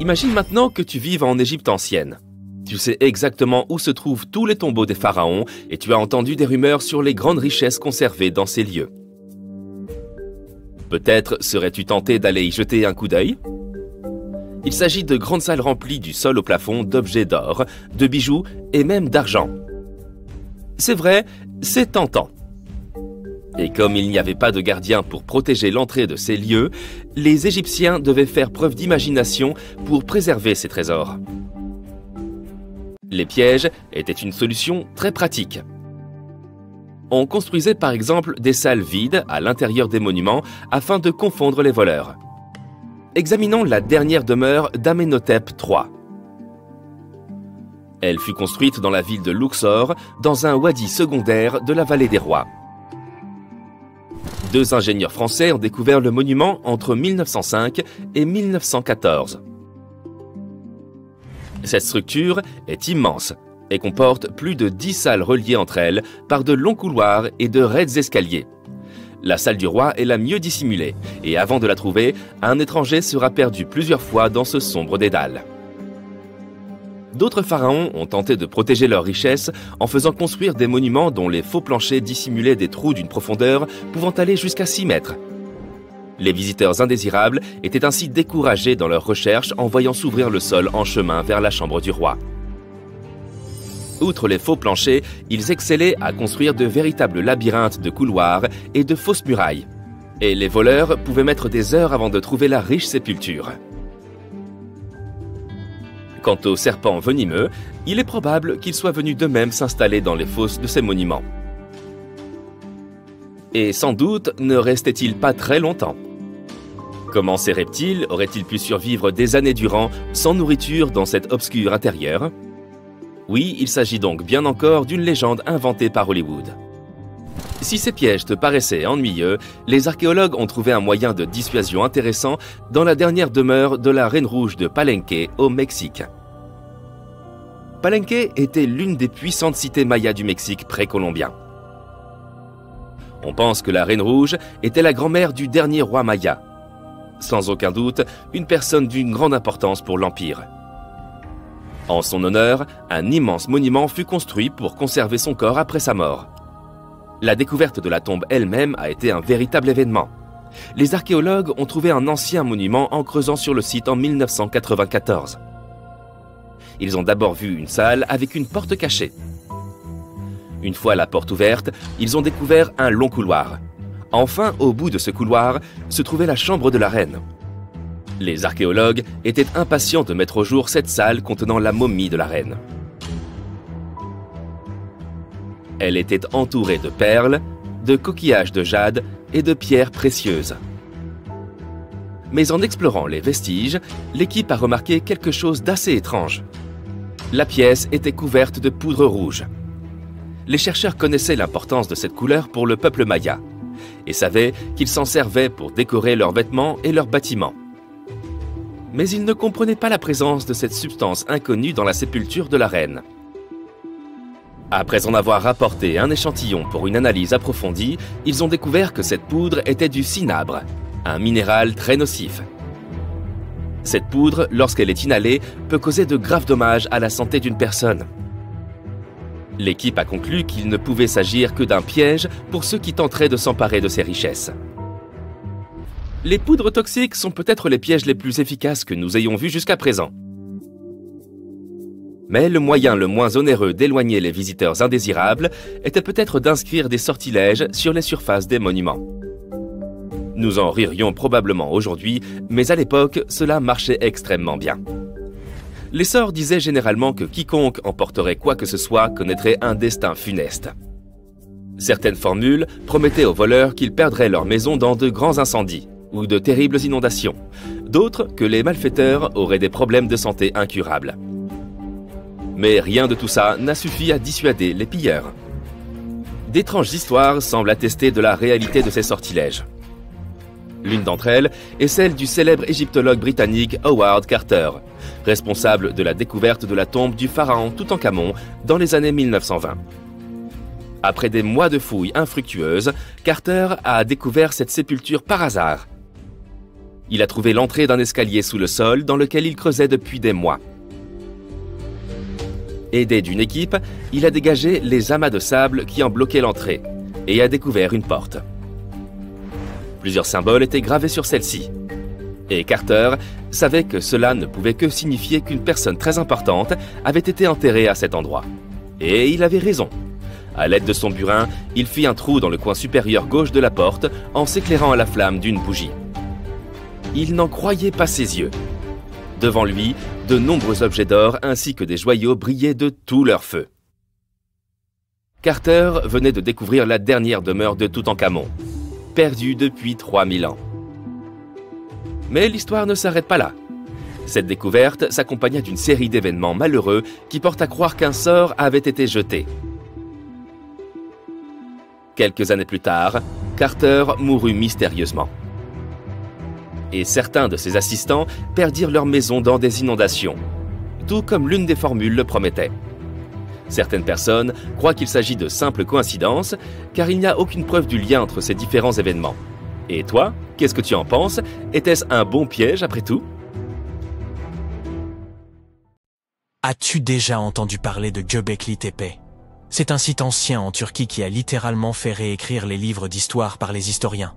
Imagine maintenant que tu vives en Égypte ancienne. Tu sais exactement où se trouvent tous les tombeaux des pharaons et tu as entendu des rumeurs sur les grandes richesses conservées dans ces lieux. Peut-être serais-tu tenté d'aller y jeter un coup d'œil? Il s'agit de grandes salles remplies du sol au plafond d'objets d'or, de bijoux et même d'argent. C'est vrai, c'est tentant. Et comme il n'y avait pas de gardien pour protéger l'entrée de ces lieux, les Égyptiens devaient faire preuve d'imagination pour préserver ces trésors. Les pièges étaient une solution très pratique. On construisait par exemple des salles vides à l'intérieur des monuments afin de confondre les voleurs. Examinons la dernière demeure d'Amenhotep III. Elle fut construite dans la ville de Luxor, dans un wadi secondaire de la vallée des rois. 2 ingénieurs français ont découvert le monument entre 1905 et 1914. Cette structure est immense et comporte plus de 10 salles reliées entre elles par de longs couloirs et de raides escaliers. La salle du roi est la mieux dissimulée et avant de la trouver, un étranger sera perdu plusieurs fois dans ce sombre dédale. D'autres pharaons ont tenté de protéger leurs richesses en faisant construire des monuments dont les faux planchers dissimulaient des trous d'une profondeur pouvant aller jusqu'à 6 mètres. Les visiteurs indésirables étaient ainsi découragés dans leurs recherches en voyant s'ouvrir le sol en chemin vers la chambre du roi. Outre les faux planchers, ils excellaient à construire de véritables labyrinthes de couloirs et de fausses murailles. Et les voleurs pouvaient mettre des heures avant de trouver la riche sépulture. Quant aux serpents venimeux, il est probable qu'ils soient venus d'eux-mêmes s'installer dans les fosses de ces monuments. Et sans doute ne restaient-ils pas très longtemps. Comment ces reptiles auraient-ils pu survivre des années durant sans nourriture dans cet obscur intérieur? Oui, il s'agit donc bien encore d'une légende inventée par Hollywood. Si ces pièges te paraissaient ennuyeux, les archéologues ont trouvé un moyen de dissuasion intéressant dans la dernière demeure de la Reine Rouge de Palenque au Mexique. Palenque était l'une des puissantes cités mayas du Mexique précolombien. On pense que la Reine Rouge était la grand-mère du dernier roi maya. Sans aucun doute, une personne d'une grande importance pour l'Empire. En son honneur, un immense monument fut construit pour conserver son corps après sa mort. La découverte de la tombe elle-même a été un véritable événement. Les archéologues ont trouvé un ancien monument en creusant sur le site en 1994. Ils ont d'abord vu une salle avec une porte cachée. Une fois la porte ouverte, ils ont découvert un long couloir. Enfin, au bout de ce couloir, se trouvait la chambre de la reine. Les archéologues étaient impatients de mettre au jour cette salle contenant la momie de la reine. Elle était entourée de perles, de coquillages de jade et de pierres précieuses. Mais en explorant les vestiges, l'équipe a remarqué quelque chose d'assez étrange. La pièce était couverte de poudre rouge. Les chercheurs connaissaient l'importance de cette couleur pour le peuple maya et savaient qu'ils s'en servaient pour décorer leurs vêtements et leurs bâtiments. Mais ils ne comprenaient pas la présence de cette substance inconnue dans la sépulture de la reine. Après en avoir rapporté un échantillon pour une analyse approfondie, ils ont découvert que cette poudre était du cinabre, un minéral très nocif. Cette poudre, lorsqu'elle est inhalée, peut causer de graves dommages à la santé d'une personne. L'équipe a conclu qu'il ne pouvait s'agir que d'un piège pour ceux qui tenteraient de s'emparer de ces richesses. Les poudres toxiques sont peut-être les pièges les plus efficaces que nous ayons vus jusqu'à présent. Mais le moyen le moins onéreux d'éloigner les visiteurs indésirables était peut-être d'inscrire des sortilèges sur les surfaces des monuments. Nous en ririons probablement aujourd'hui, mais à l'époque, cela marchait extrêmement bien. Les sorts disaient généralement que quiconque emporterait quoi que ce soit connaîtrait un destin funeste. Certaines formules promettaient aux voleurs qu'ils perdraient leur maison dans de grands incendies ou de terribles inondations, d'autres que les malfaiteurs auraient des problèmes de santé incurables. Mais rien de tout ça n'a suffi à dissuader les pilleurs. D'étranges histoires semblent attester de la réalité de ces sortilèges. L'une d'entre elles est celle du célèbre égyptologue britannique Howard Carter, responsable de la découverte de la tombe du pharaon Toutankhamon dans les années 1920. Après des mois de fouilles infructueuses, Carter a découvert cette sépulture par hasard. Il a trouvé l'entrée d'un escalier sous le sol dans lequel il creusait depuis des mois. Aidé d'une équipe, il a dégagé les amas de sable qui en bloquaient l'entrée et a découvert une porte. Plusieurs symboles étaient gravés sur celle-ci. Et Carter savait que cela ne pouvait que signifier qu'une personne très importante avait été enterrée à cet endroit. Et il avait raison. À l'aide de son burin, il fit un trou dans le coin supérieur gauche de la porte en s'éclairant à la flamme d'une bougie. Il n'en croyait pas ses yeux. Devant lui, de nombreux objets d'or ainsi que des joyaux brillaient de tout leur feu. Carter venait de découvrir la dernière demeure de Toutankhamon, perdue depuis 3000 ans. Mais l'histoire ne s'arrête pas là. Cette découverte s'accompagna d'une série d'événements malheureux qui portent à croire qu'un sort avait été jeté. Quelques années plus tard, Carter mourut mystérieusement. Et certains de ses assistants perdirent leur maison dans des inondations, tout comme l'une des formules le promettait. Certaines personnes croient qu'il s'agit de simples coïncidences, car il n'y a aucune preuve du lien entre ces différents événements. Et toi, qu'est-ce que tu en penses? Était-ce un bon piège après tout? As-tu déjà entendu parler de Göbekli Tepe? C'est un site ancien en Turquie qui a littéralement fait réécrire les livres d'histoire par les historiens.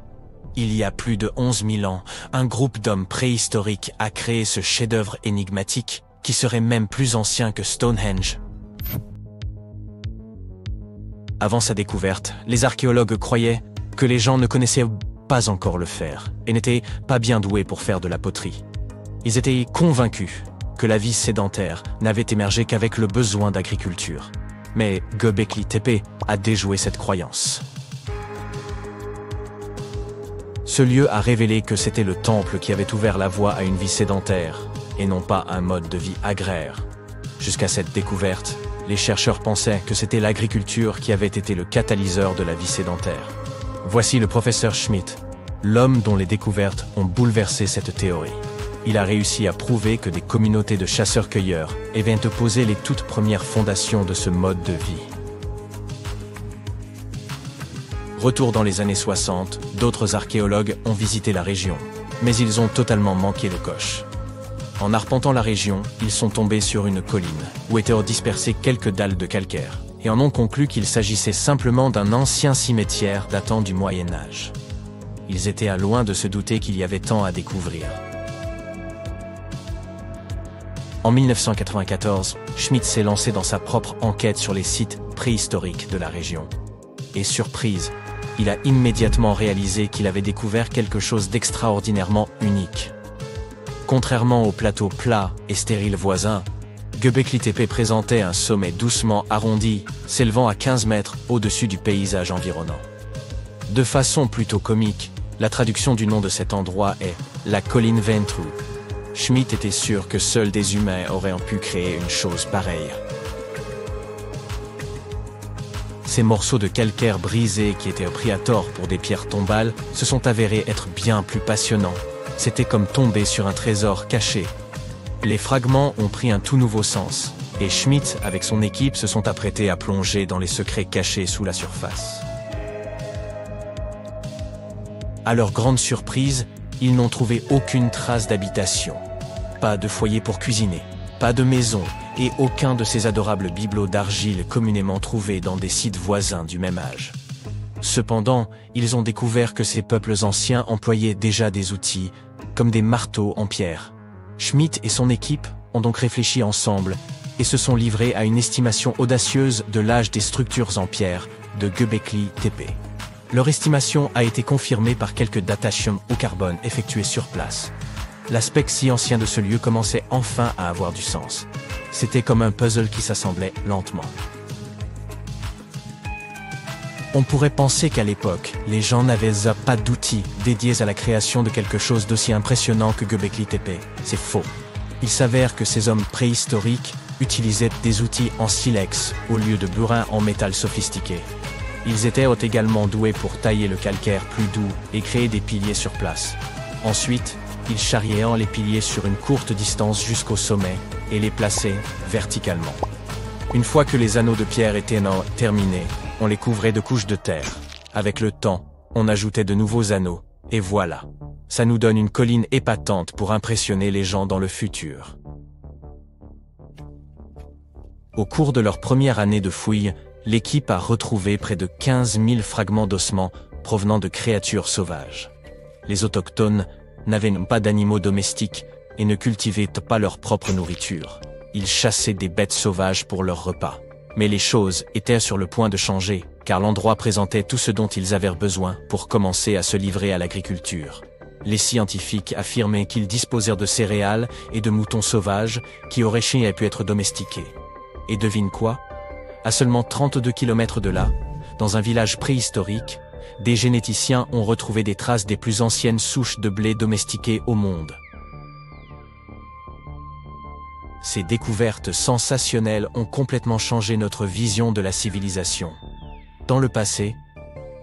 Il y a plus de 11 000 ans, un groupe d'hommes préhistoriques a créé ce chef-d'œuvre énigmatique qui serait même plus ancien que Stonehenge. Avant sa découverte, les archéologues croyaient que les gens ne connaissaient pas encore le fer et n'étaient pas bien doués pour faire de la poterie. Ils étaient convaincus que la vie sédentaire n'avait émergé qu'avec le besoin d'agriculture. Mais Göbekli Tepe a déjoué cette croyance. Ce lieu a révélé que c'était le temple qui avait ouvert la voie à une vie sédentaire, et non pas un mode de vie agraire. Jusqu'à cette découverte, les chercheurs pensaient que c'était l'agriculture qui avait été le catalyseur de la vie sédentaire. Voici le professeur Schmidt, l'homme dont les découvertes ont bouleversé cette théorie. Il a réussi à prouver que des communautés de chasseurs-cueilleurs avaient posé les toutes premières fondations de ce mode de vie. Retour dans les années 60, d'autres archéologues ont visité la région, mais ils ont totalement manqué le coche. En arpentant la région, ils sont tombés sur une colline, où étaient dispersées quelques dalles de calcaire, et en ont conclu qu'il s'agissait simplement d'un ancien cimetière datant du Moyen-Âge. Ils étaient à loin de se douter qu'il y avait tant à découvrir. En 1994, Schmidt s'est lancé dans sa propre enquête sur les sites préhistoriques de la région. Et surprise, il a immédiatement réalisé qu'il avait découvert quelque chose d'extraordinairement unique. Contrairement aux plateaux plats et stériles voisins, Göbekli Tepe présentait un sommet doucement arrondi, s'élevant à 15 mètres au-dessus du paysage environnant. De façon plutôt comique, la traduction du nom de cet endroit est « la colline Ventru ». Schmidt était sûr que seuls des humains auraient pu créer une chose pareille. Ces morceaux de calcaire brisés qui étaient pris à tort pour des pierres tombales se sont avérés être bien plus passionnants. C'était comme tomber sur un trésor caché. Les fragments ont pris un tout nouveau sens, et Schmidt, avec son équipe, se sont apprêtés à plonger dans les secrets cachés sous la surface. À leur grande surprise, ils n'ont trouvé aucune trace d'habitation. Pas de foyer pour cuisiner, pas de maison, et aucun de ces adorables bibelots d'argile communément trouvés dans des sites voisins du même âge. Cependant, ils ont découvert que ces peuples anciens employaient déjà des outils, comme des marteaux en pierre. Schmidt et son équipe ont donc réfléchi ensemble et se sont livrés à une estimation audacieuse de l'âge des structures en pierre de Göbekli Tepe. Leur estimation a été confirmée par quelques datations au carbone effectuées sur place. L'aspect si ancien de ce lieu commençait enfin à avoir du sens. C'était comme un puzzle qui s'assemblait lentement. On pourrait penser qu'à l'époque, les gens n'avaient pas d'outils dédiés à la création de quelque chose d'aussi impressionnant que Göbekli Tepe. C'est faux. Il s'avère que ces hommes préhistoriques utilisaient des outils en silex au lieu de burin en métal sophistiqué. Ils étaient également doués pour tailler le calcaire plus doux et créer des piliers sur place. Ensuite, ils charriaient les piliers sur une courte distance jusqu'au sommet et les plaçaient verticalement. Une fois que les anneaux de pierre étaient terminés, on les couvrait de couches de terre. Avec le temps, on ajoutait de nouveaux anneaux, et voilà. Ça nous donne une colline épatante pour impressionner les gens dans le futur. Au cours de leur première année de fouilles, l'équipe a retrouvé près de 15 000 fragments d'ossements provenant de créatures sauvages. Les autochtones n'avaient pas d'animaux domestiques et ne cultivaient pas leur propre nourriture. Ils chassaient des bêtes sauvages pour leur repas. Mais les choses étaient sur le point de changer, car l'endroit présentait tout ce dont ils avaient besoin pour commencer à se livrer à l'agriculture. Les scientifiques affirmaient qu'ils disposèrent de céréales et de moutons sauvages qui auraient pu être domestiqués. Et devine quoi? À seulement 32 km de là, dans un village préhistorique, des généticiens ont retrouvé des traces des plus anciennes souches de blé domestiquées au monde. Ces découvertes sensationnelles ont complètement changé notre vision de la civilisation. Dans le passé,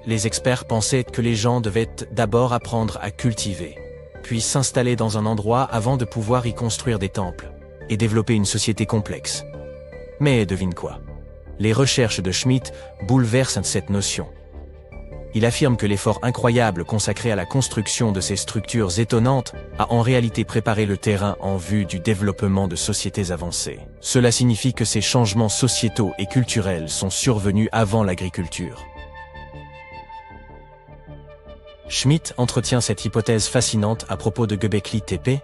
les experts pensaient que les gens devaient d'abord apprendre à cultiver, puis s'installer dans un endroit avant de pouvoir y construire des temples, et développer une société complexe. Mais devine quoi? Les recherches de Schmitt bouleversent cette notion. Il affirme que l'effort incroyable consacré à la construction de ces structures étonnantes a en réalité préparé le terrain en vue du développement de sociétés avancées. Cela signifie que ces changements sociétaux et culturels sont survenus avant l'agriculture. Schmitt entretient cette hypothèse fascinante à propos de Göbekli Tepe.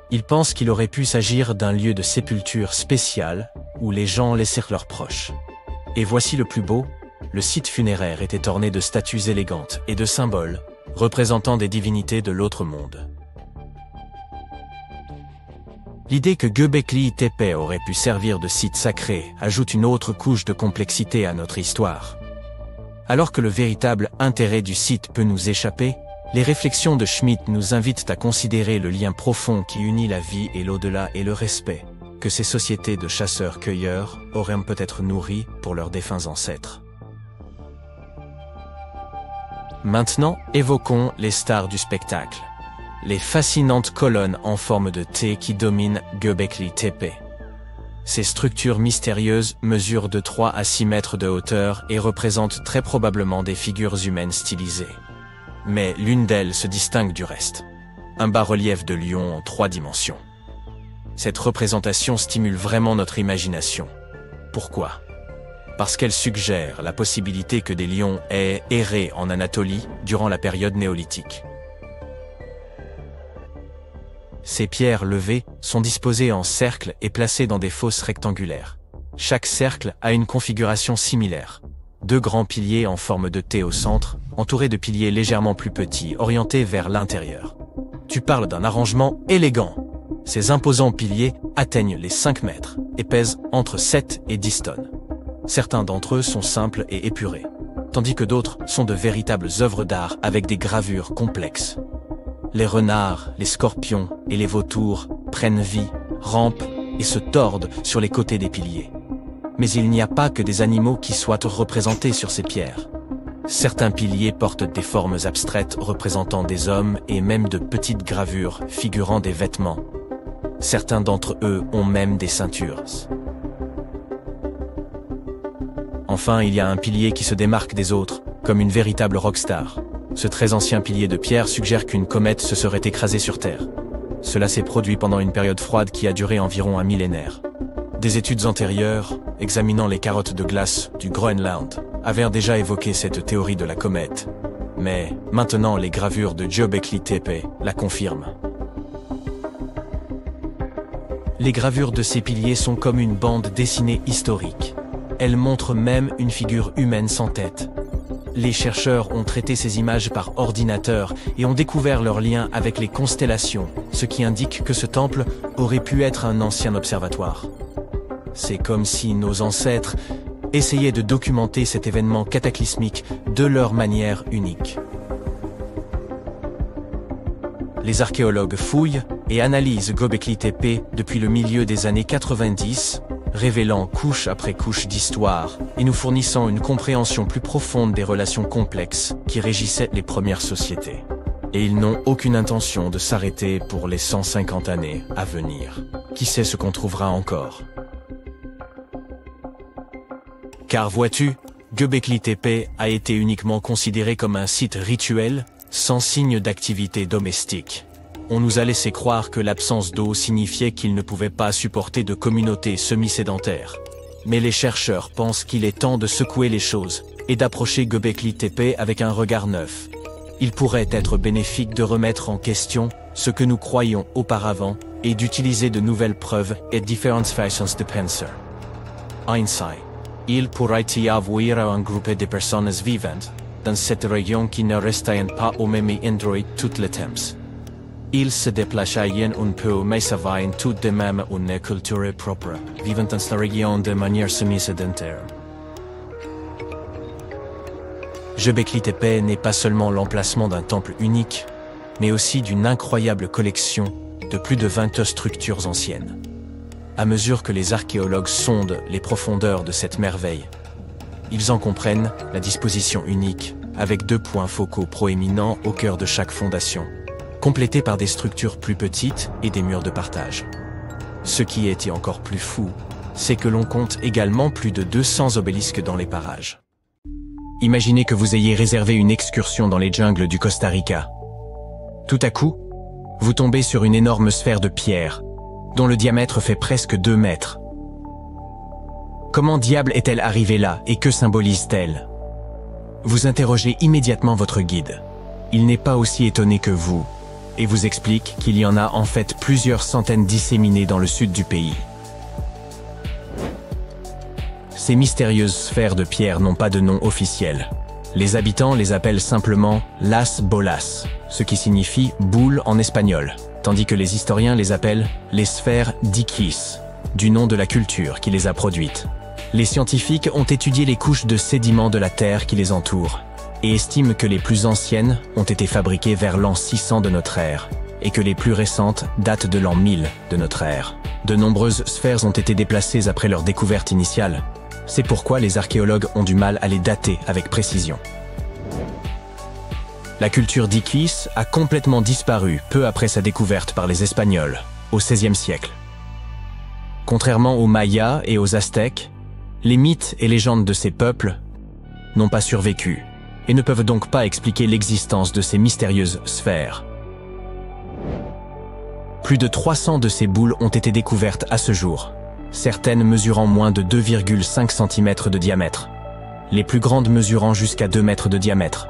Il pense qu'il aurait pu s'agir d'un lieu de sépulture spécial où les gens laissèrent leurs proches. Et voici le plus beau. Le site funéraire était orné de statues élégantes et de symboles représentant des divinités de l'autre monde. L'idée que Göbekli Tepe aurait pu servir de site sacré ajoute une autre couche de complexité à notre histoire. Alors que le véritable intérêt du site peut nous échapper, les réflexions de Schmitt nous invitent à considérer le lien profond qui unit la vie et l'au-delà et le respect que ces sociétés de chasseurs-cueilleurs auraient peut-être nourri pour leurs défunts ancêtres. Maintenant, évoquons les stars du spectacle. Les fascinantes colonnes en forme de T qui dominent Göbekli Tepe. Ces structures mystérieuses mesurent de 3 à 6 mètres de hauteur et représentent très probablement des figures humaines stylisées. Mais l'une d'elles se distingue du reste. Un bas-relief de lion en 3 dimensions. Cette représentation stimule vraiment notre imagination. Pourquoi ? Parce qu'elle suggère la possibilité que des lions aient erré en Anatolie durant la période néolithique. Ces pierres levées sont disposées en cercles et placées dans des fosses rectangulaires. Chaque cercle a une configuration similaire. 2 grands piliers en forme de T au centre, entourés de piliers légèrement plus petits, orientés vers l'intérieur. Tu parles d'un arrangement élégant. Ces imposants piliers atteignent les 5 mètres et pèsent entre 7 et 10 tonnes. Certains d'entre eux sont simples et épurés, tandis que d'autres sont de véritables œuvres d'art avec des gravures complexes. Les renards, les scorpions et les vautours prennent vie, rampent et se tordent sur les côtés des piliers. Mais il n'y a pas que des animaux qui soient représentés sur ces pierres. Certains piliers portent des formes abstraites représentant des hommes et même de petites gravures figurant des vêtements. Certains d'entre eux ont même des ceintures. Enfin, il y a un pilier qui se démarque des autres, comme une véritable rockstar. Ce très ancien pilier de pierre suggère qu'une comète se serait écrasée sur Terre. Cela s'est produit pendant une période froide qui a duré environ un millénaire. Des études antérieures, examinant les carottes de glace du Groenland, avaient déjà évoqué cette théorie de la comète. Mais maintenant, les gravures de Göbekli Tepe la confirment. Les gravures de ces piliers sont comme une bande dessinée historique. Elles montrent même une figure humaine sans tête. Les chercheurs ont traité ces images par ordinateur et ont découvert leur lien avec les constellations, ce qui indique que ce temple aurait pu être un ancien observatoire. C'est comme si nos ancêtres essayaient de documenter cet événement cataclysmique de leur manière unique. Les archéologues fouillent et analyse Göbekli Tepe depuis le milieu des années 90, révélant couche après couche d'histoire et nous fournissant une compréhension plus profonde des relations complexes qui régissaient les premières sociétés. Et ils n'ont aucune intention de s'arrêter pour les 150 années à venir. Qui sait ce qu'on trouvera encore? Car vois-tu, Göbekli Tepe a été uniquement considéré comme un site rituel, sans signe d'activité domestique. On nous a laissé croire que l'absence d'eau signifiait qu'il ne pouvait pas supporter de communautés semi-sédentaires. Mais les chercheurs pensent qu'il est temps de secouer les choses et d'approcher Göbekli Tepe avec un regard neuf. Il pourrait être bénéfique de remettre en question ce que nous croyions auparavant et d'utiliser de nouvelles preuves et différentes façons de penser. Einstein. Il pourrait y avoir un groupe de personnes vivantes dans cette région qui ne restaient pas au même endroit tout le temps. Ils se déplaçaient un peu mais avaient tout de même une culture propre, vivant dans la région de manière semi-sédentaire. Göbekli Tepe n'est pas seulement l'emplacement d'un temple unique, mais aussi d'une incroyable collection de plus de 20 structures anciennes. À mesure que les archéologues sondent les profondeurs de cette merveille, ils en comprennent la disposition unique, avec 2 points focaux proéminents au cœur de chaque fondation, complétés par des structures plus petites et des murs de partage. Ce qui était encore plus fou, c'est que l'on compte également plus de 200 obélisques dans les parages. Imaginez que vous ayez réservé une excursion dans les jungles du Costa Rica. Tout à coup, vous tombez sur une énorme sphère de pierre, dont le diamètre fait presque 2 mètres. Comment diable est-elle arrivée là et que symbolise-t-elle? Vous interrogez immédiatement votre guide. Il n'est pas aussi étonné que vous, et vous explique qu'il y en a en fait plusieurs centaines disséminées dans le sud du pays. Ces mystérieuses sphères de pierre n'ont pas de nom officiel. Les habitants les appellent simplement Las Bolas, ce qui signifie boule en espagnol, tandis que les historiens les appellent les sphères d'Iquiz, du nom de la culture qui les a produites. Les scientifiques ont étudié les couches de sédiments de la Terre qui les entourent et estiment que les plus anciennes ont été fabriquées vers l'an 600 de notre ère et que les plus récentes datent de l'an 1000 de notre ère. De nombreuses sphères ont été déplacées après leur découverte initiale. C'est pourquoi les archéologues ont du mal à les dater avec précision. La culture d'Iquiz a complètement disparu peu après sa découverte par les Espagnols, au XVIe siècle. Contrairement aux Mayas et aux Aztèques, les mythes et légendes de ces peuples n'ont pas survécu et ne peuvent donc pas expliquer l'existence de ces mystérieuses sphères. Plus de 300 de ces boules ont été découvertes à ce jour, certaines mesurant moins de 2,5 cm de diamètre, les plus grandes mesurant jusqu'à 2 mètres de diamètre,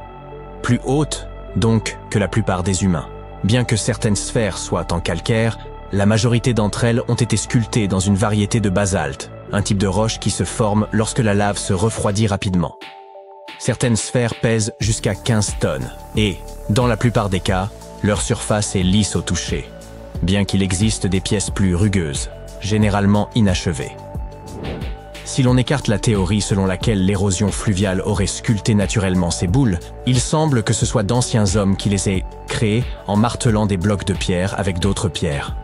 plus hautes donc que la plupart des humains. Bien que certaines sphères soient en calcaire, la majorité d'entre elles ont été sculptées dans une variété de basalte, un type de roche qui se forme lorsque la lave se refroidit rapidement. Certaines sphères pèsent jusqu'à 15 tonnes et, dans la plupart des cas, leur surface est lisse au toucher, bien qu'il existe des pièces plus rugueuses, généralement inachevées. Si l'on écarte la théorie selon laquelle l'érosion fluviale aurait sculpté naturellement ces boules, il semble que ce soit d'anciens hommes qui les aient créées en martelant des blocs de pierre avec d'autres pierres.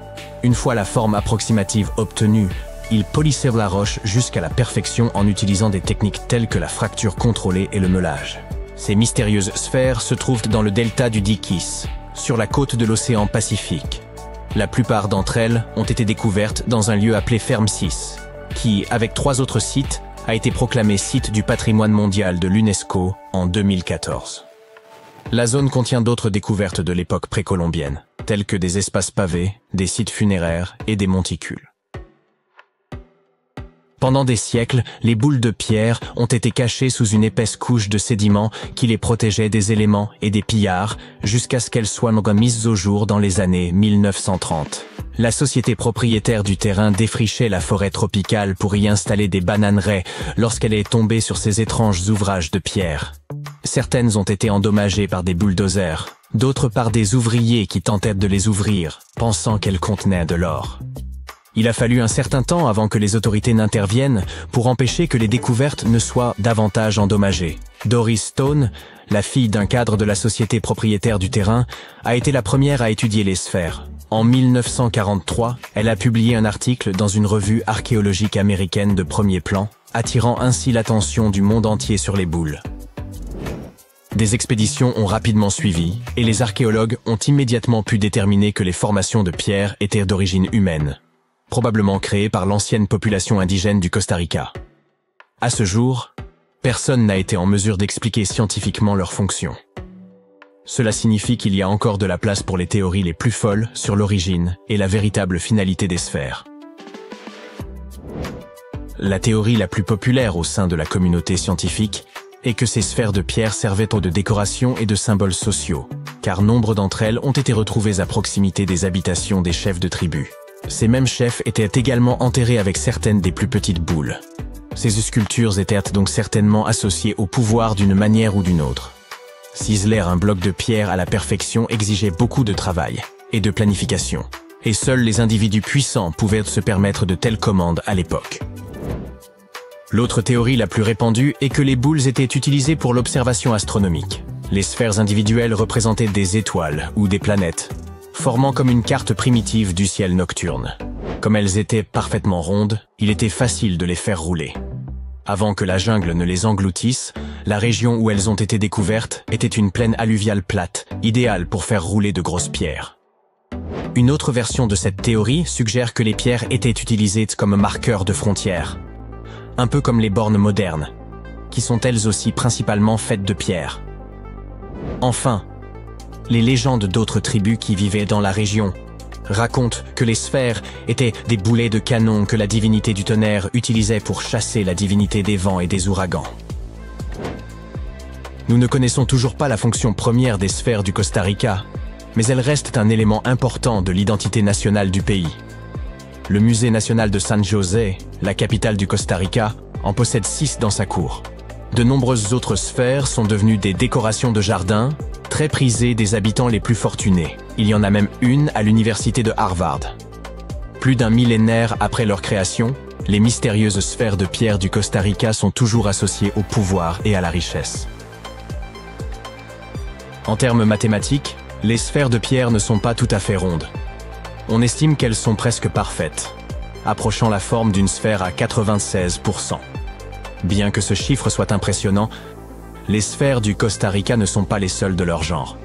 Une fois la forme approximative obtenue, ils polissaient la roche jusqu'à la perfection en utilisant des techniques telles que la fracture contrôlée et le meulage. Ces mystérieuses sphères se trouvent dans le delta du Dikis, sur la côte de l'océan Pacifique. La plupart d'entre elles ont été découvertes dans un lieu appelé Fermsis, qui, avec 3 autres sites, a été proclamé site du patrimoine mondial de l'UNESCO en 2014. La zone contient d'autres découvertes de l'époque précolombienne, telles que des espaces pavés, des sites funéraires et des monticules. Pendant des siècles, les boules de pierre ont été cachées sous une épaisse couche de sédiments qui les protégeait des éléments et des pillards jusqu'à ce qu'elles soient remises au jour dans les années 1930. La société propriétaire du terrain défrichait la forêt tropicale pour y installer des bananeraies lorsqu'elle est tombée sur ces étranges ouvrages de pierre. Certaines ont été endommagées par des bulldozers, d'autres par des ouvriers qui tentèrent de les ouvrir, pensant qu'elles contenaient de l'or. Il a fallu un certain temps avant que les autorités n'interviennent pour empêcher que les découvertes ne soient davantage endommagées. Doris Stone, la fille d'un cadre de la société propriétaire du terrain, a été la première à étudier les sphères. En 1943, elle a publié un article dans une revue archéologique américaine de premier plan, attirant ainsi l'attention du monde entier sur les boules. Des expéditions ont rapidement suivi, et les archéologues ont immédiatement pu déterminer que les formations de pierre étaient d'origine humaine, probablement créées par l'ancienne population indigène du Costa Rica. À ce jour, personne n'a été en mesure d'expliquer scientifiquement leur fonction. Cela signifie qu'il y a encore de la place pour les théories les plus folles sur l'origine et la véritable finalité des sphères. La théorie la plus populaire au sein de la communauté scientifique est que ces sphères de pierre servaient de décoration et de symboles sociaux, car nombre d'entre elles ont été retrouvées à proximité des habitations des chefs de tribu. Ces mêmes chefs étaient également enterrés avec certaines des plus petites boules. Ces sculptures étaient donc certainement associées au pouvoir d'une manière ou d'une autre. Ciseler un bloc de pierre à la perfection exigeait beaucoup de travail et de planification, et seuls les individus puissants pouvaient se permettre de telles commandes à l'époque. L'autre théorie la plus répandue est que les boules étaient utilisées pour l'observation astronomique. Les sphères individuelles représentaient des étoiles ou des planètes, formant comme une carte primitive du ciel nocturne. Comme elles étaient parfaitement rondes, il était facile de les faire rouler. Avant que la jungle ne les engloutisse, la région où elles ont été découvertes était une plaine alluviale plate, idéale pour faire rouler de grosses pierres. Une autre version de cette théorie suggère que les pierres étaient utilisées comme marqueurs de frontières, un peu comme les bornes modernes, qui sont elles aussi principalement faites de pierre. Enfin, les légendes d'autres tribus qui vivaient dans la région racontent que les sphères étaient des boulets de canon que la divinité du tonnerre utilisait pour chasser la divinité des vents et des ouragans. Nous ne connaissons toujours pas la fonction première des sphères du Costa Rica, mais elles restent un élément important de l'identité nationale du pays. Le musée national de San José, la capitale du Costa Rica, en possède 6 dans sa cour. De nombreuses autres sphères sont devenues des décorations de jardin, très prisées des habitants les plus fortunés. Il y en a même une à l'université de Harvard. Plus d'un millénaire après leur création, les mystérieuses sphères de pierre du Costa Rica sont toujours associées au pouvoir et à la richesse. En termes mathématiques, les sphères de pierre ne sont pas tout à fait rondes. On estime qu'elles sont presque parfaites, approchant la forme d'une sphère à 96%. Bien que ce chiffre soit impressionnant, les sphères du Costa Rica ne sont pas les seules de leur genre.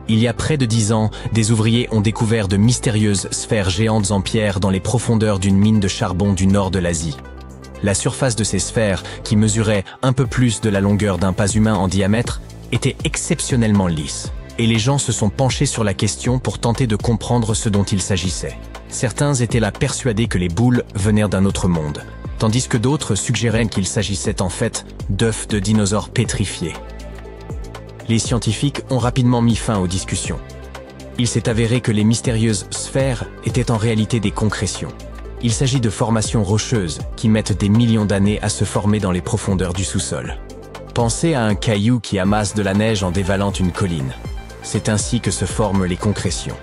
Il y a près de 10 ans, des ouvriers ont découvert de mystérieuses sphères géantes en pierre dans les profondeurs d'une mine de charbon du nord de l'Asie. La surface de ces sphères, qui mesurait un peu plus de la longueur d'un pas humain en diamètre, était exceptionnellement lisse, et les gens se sont penchés sur la question pour tenter de comprendre ce dont il s'agissait. Certains étaient là persuadés que les boules venaient d'un autre monde, tandis que d'autres suggéraient qu'il s'agissait en fait d'œufs de dinosaures pétrifiés. Les scientifiques ont rapidement mis fin aux discussions. Il s'est avéré que les mystérieuses sphères étaient en réalité des concrétions. Il s'agit de formations rocheuses qui mettent des millions d'années à se former dans les profondeurs du sous-sol. Pensez à un caillou qui amasse de la neige en dévalant une colline. C'est ainsi que se forment les concrétions.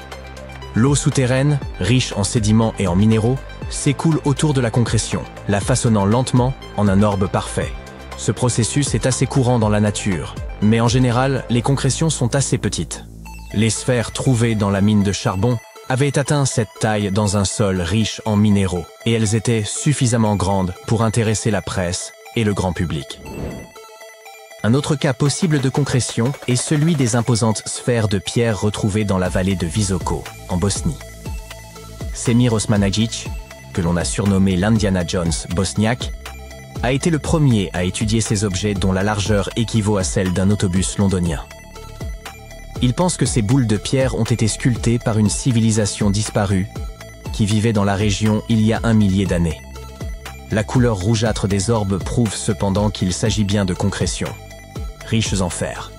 L'eau souterraine, riche en sédiments et en minéraux, s'écoule autour de la concrétion, la façonnant lentement en un orbe parfait. Ce processus est assez courant dans la nature, mais en général, les concrétions sont assez petites. Les sphères trouvées dans la mine de charbon avaient atteint cette taille dans un sol riche en minéraux, et elles étaient suffisamment grandes pour intéresser la presse et le grand public. Un autre cas possible de concrétion est celui des imposantes sphères de pierre retrouvées dans la vallée de Visoko, en Bosnie. Semir Osmanagić, que l'on a surnommé l'Indiana Jones bosniaque, a été le premier à étudier ces objets dont la largeur équivaut à celle d'un autobus londonien. Il pense que ces boules de pierre ont été sculptées par une civilisation disparue qui vivait dans la région il y a 1 millier d'années. La couleur rougeâtre des orbes prouve cependant qu'il s'agit bien de concrétions, riches en fer.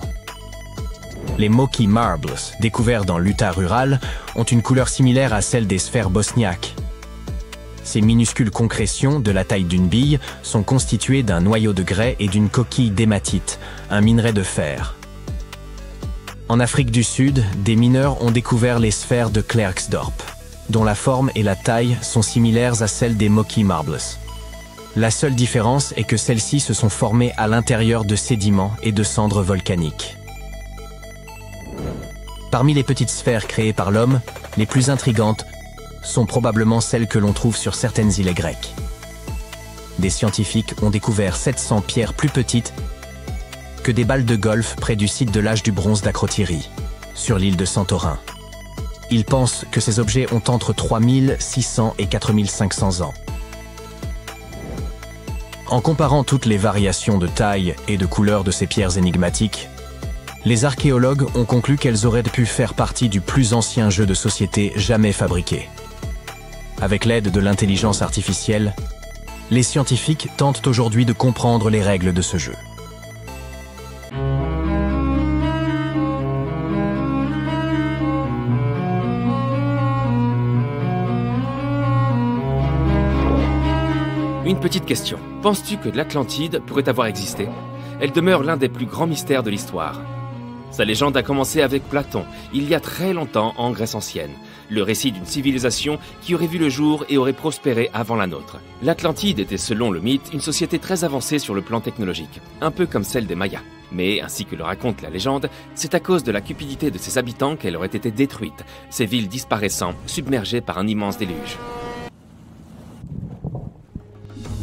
Les Moki Marbles, découverts dans l'Utah rural, ont une couleur similaire à celle des sphères bosniaques. Ces minuscules concrétions, de la taille d'une bille, sont constituées d'un noyau de grès et d'une coquille d'hématite, un minerai de fer. En Afrique du Sud, des mineurs ont découvert les sphères de Klerksdorp, dont la forme et la taille sont similaires à celles des Moki Marbles. La seule différence est que celles-ci se sont formées à l'intérieur de sédiments et de cendres volcaniques. Parmi les petites sphères créées par l'homme, les plus intrigantes sont probablement celles que l'on trouve sur certaines îles grecques. Des scientifiques ont découvert 700 pierres plus petites que des balles de golf près du site de l'âge du bronze d'Acrotiri, sur l'île de Santorin. Ils pensent que ces objets ont entre 3600 et 4500 ans. En comparant toutes les variations de taille et de couleur de ces pierres énigmatiques, les archéologues ont conclu qu'elles auraient pu faire partie du plus ancien jeu de société jamais fabriqué. Avec l'aide de l'intelligence artificielle, les scientifiques tentent aujourd'hui de comprendre les règles de ce jeu. Une petite question. Penses-tu que l'Atlantide pourrait avoir existé? Elle demeure l'un des plus grands mystères de l'histoire. Sa légende a commencé avec Platon, il y a très longtemps en Grèce ancienne. Le récit d'une civilisation qui aurait vu le jour et aurait prospéré avant la nôtre. L'Atlantide était, selon le mythe, une société très avancée sur le plan technologique, un peu comme celle des Mayas. Mais, ainsi que le raconte la légende, c'est à cause de la cupidité de ses habitants qu'elle aurait été détruite, ses villes disparaissant, submergées par un immense déluge.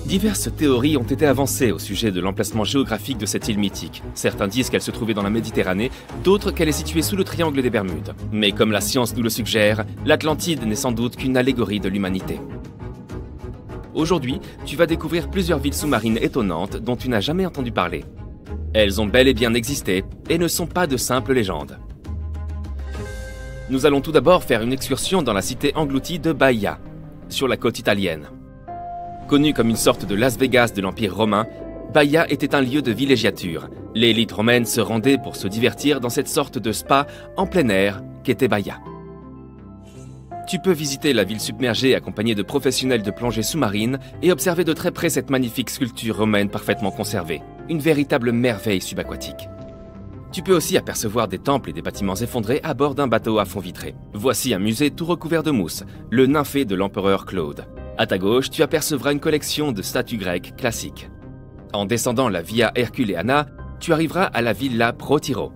Diverses théories ont été avancées au sujet de l'emplacement géographique de cette île mythique. Certains disent qu'elle se trouvait dans la Méditerranée, d'autres qu'elle est située sous le triangle des Bermudes. Mais comme la science nous le suggère, l'Atlantide n'est sans doute qu'une allégorie de l'humanité. Aujourd'hui, tu vas découvrir plusieurs villes sous-marines étonnantes dont tu n'as jamais entendu parler. Elles ont bel et bien existé et ne sont pas de simples légendes. Nous allons tout d'abord faire une excursion dans la cité engloutie de Baïa, sur la côte italienne. Connue comme une sorte de Las Vegas de l'Empire romain, Baïa était un lieu de villégiature. L'élite romaine se rendait pour se divertir dans cette sorte de spa en plein air qu'était Baïa. Tu peux visiter la ville submergée accompagnée de professionnels de plongée sous-marine et observer de très près cette magnifique sculpture romaine parfaitement conservée, une véritable merveille subaquatique. Tu peux aussi apercevoir des temples et des bâtiments effondrés à bord d'un bateau à fond vitré. Voici un musée tout recouvert de mousse, le nymphée de l'empereur Claude. À ta gauche, tu apercevras une collection de statues grecques classiques. En descendant la Via Herculeana, tu arriveras à la Villa Protiro.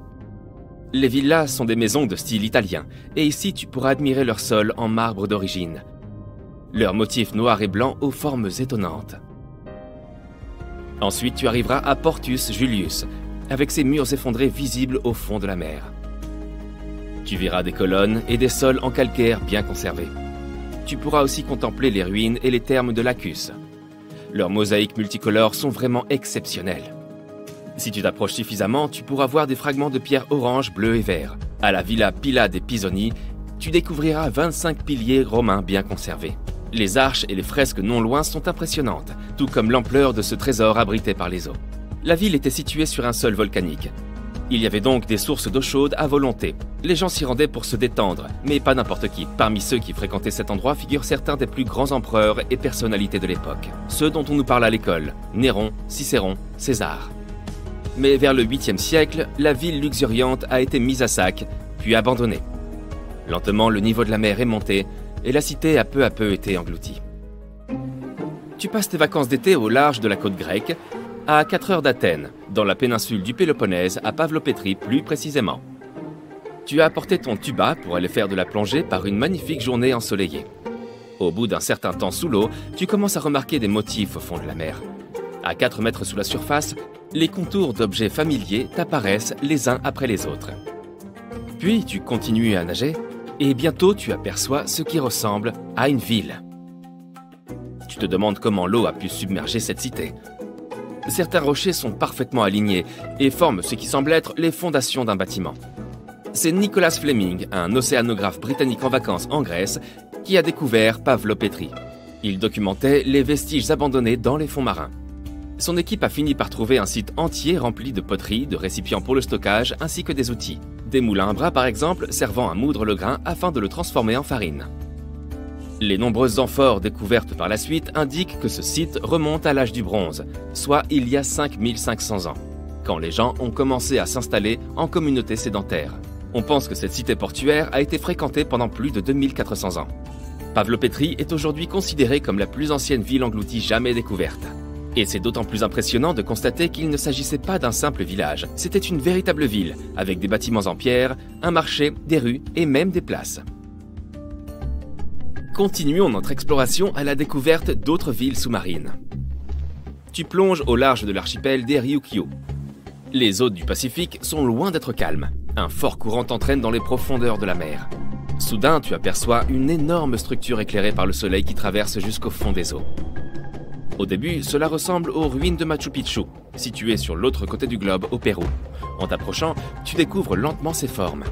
Les villas sont des maisons de style italien, et ici tu pourras admirer leur sol en marbre d'origine. Leurs motifs noirs et blancs aux formes étonnantes. Ensuite, tu arriveras à Portus Julius, avec ses murs effondrés visibles au fond de la mer. Tu verras des colonnes et des sols en calcaire bien conservés. Tu pourras aussi contempler les ruines et les thermes de Lacus. Leurs mosaïques multicolores sont vraiment exceptionnelles. Si tu t'approches suffisamment, tu pourras voir des fragments de pierre orange, bleu et vert. À la Villa Pilla dei Pisoni, tu découvriras 25 piliers romains bien conservés. Les arches et les fresques non loin sont impressionnantes, tout comme l'ampleur de ce trésor abrité par les eaux. La ville était située sur un sol volcanique. Il y avait donc des sources d'eau chaude à volonté. Les gens s'y rendaient pour se détendre, mais pas n'importe qui. Parmi ceux qui fréquentaient cet endroit figurent certains des plus grands empereurs et personnalités de l'époque. Ceux dont on nous parle à l'école, Néron, Cicéron, César. Mais vers le 8e siècle, la ville luxuriante a été mise à sac, puis abandonnée. Lentement, le niveau de la mer est monté, et la cité a peu à peu été engloutie. Tu passes tes vacances d'été au large de la côte grecque, à 4 heures d'Athènes, dans la péninsule du Péloponnèse, à Pavlopétrie plus précisément. Tu as apporté ton tuba pour aller faire de la plongée par une magnifique journée ensoleillée. Au bout d'un certain temps sous l'eau, tu commences à remarquer des motifs au fond de la mer. À 4 mètres sous la surface, les contours d'objets familiers t'apparaissent les uns après les autres. Puis tu continues à nager, et bientôt tu aperçois ce qui ressemble à une ville. Tu te demandes comment l'eau a pu submerger cette cité. Certains rochers sont parfaitement alignés et forment ce qui semble être les fondations d'un bâtiment. C'est Nicholas Fleming, un océanographe britannique en vacances en Grèce, qui a découvert Pavlopétrie. Il documentait les vestiges abandonnés dans les fonds marins. Son équipe a fini par trouver un site entier rempli de poteries, de récipients pour le stockage, ainsi que des outils. Des moulins à bras par exemple, servant à moudre le grain afin de le transformer en farine. Les nombreuses amphores découvertes par la suite indiquent que ce site remonte à l'âge du bronze, soit il y a 5500 ans, quand les gens ont commencé à s'installer en communauté sédentaire. On pense que cette cité portuaire a été fréquentée pendant plus de 2400 ans. Pavlopétrie est aujourd'hui considérée comme la plus ancienne ville engloutie jamais découverte. Et c'est d'autant plus impressionnant de constater qu'il ne s'agissait pas d'un simple village, c'était une véritable ville, avec des bâtiments en pierre, un marché, des rues et même des places. Continuons notre exploration à la découverte d'autres villes sous-marines. Tu plonges au large de l'archipel des Ryukyu. Les eaux du Pacifique sont loin d'être calmes. Un fort courant t'entraîne dans les profondeurs de la mer. Soudain, tu aperçois une énorme structure éclairée par le soleil qui traverse jusqu'au fond des eaux. Au début, cela ressemble aux ruines de Machu Picchu, situées sur l'autre côté du globe, au Pérou. En t'approchant, tu découvres lentement ses formes.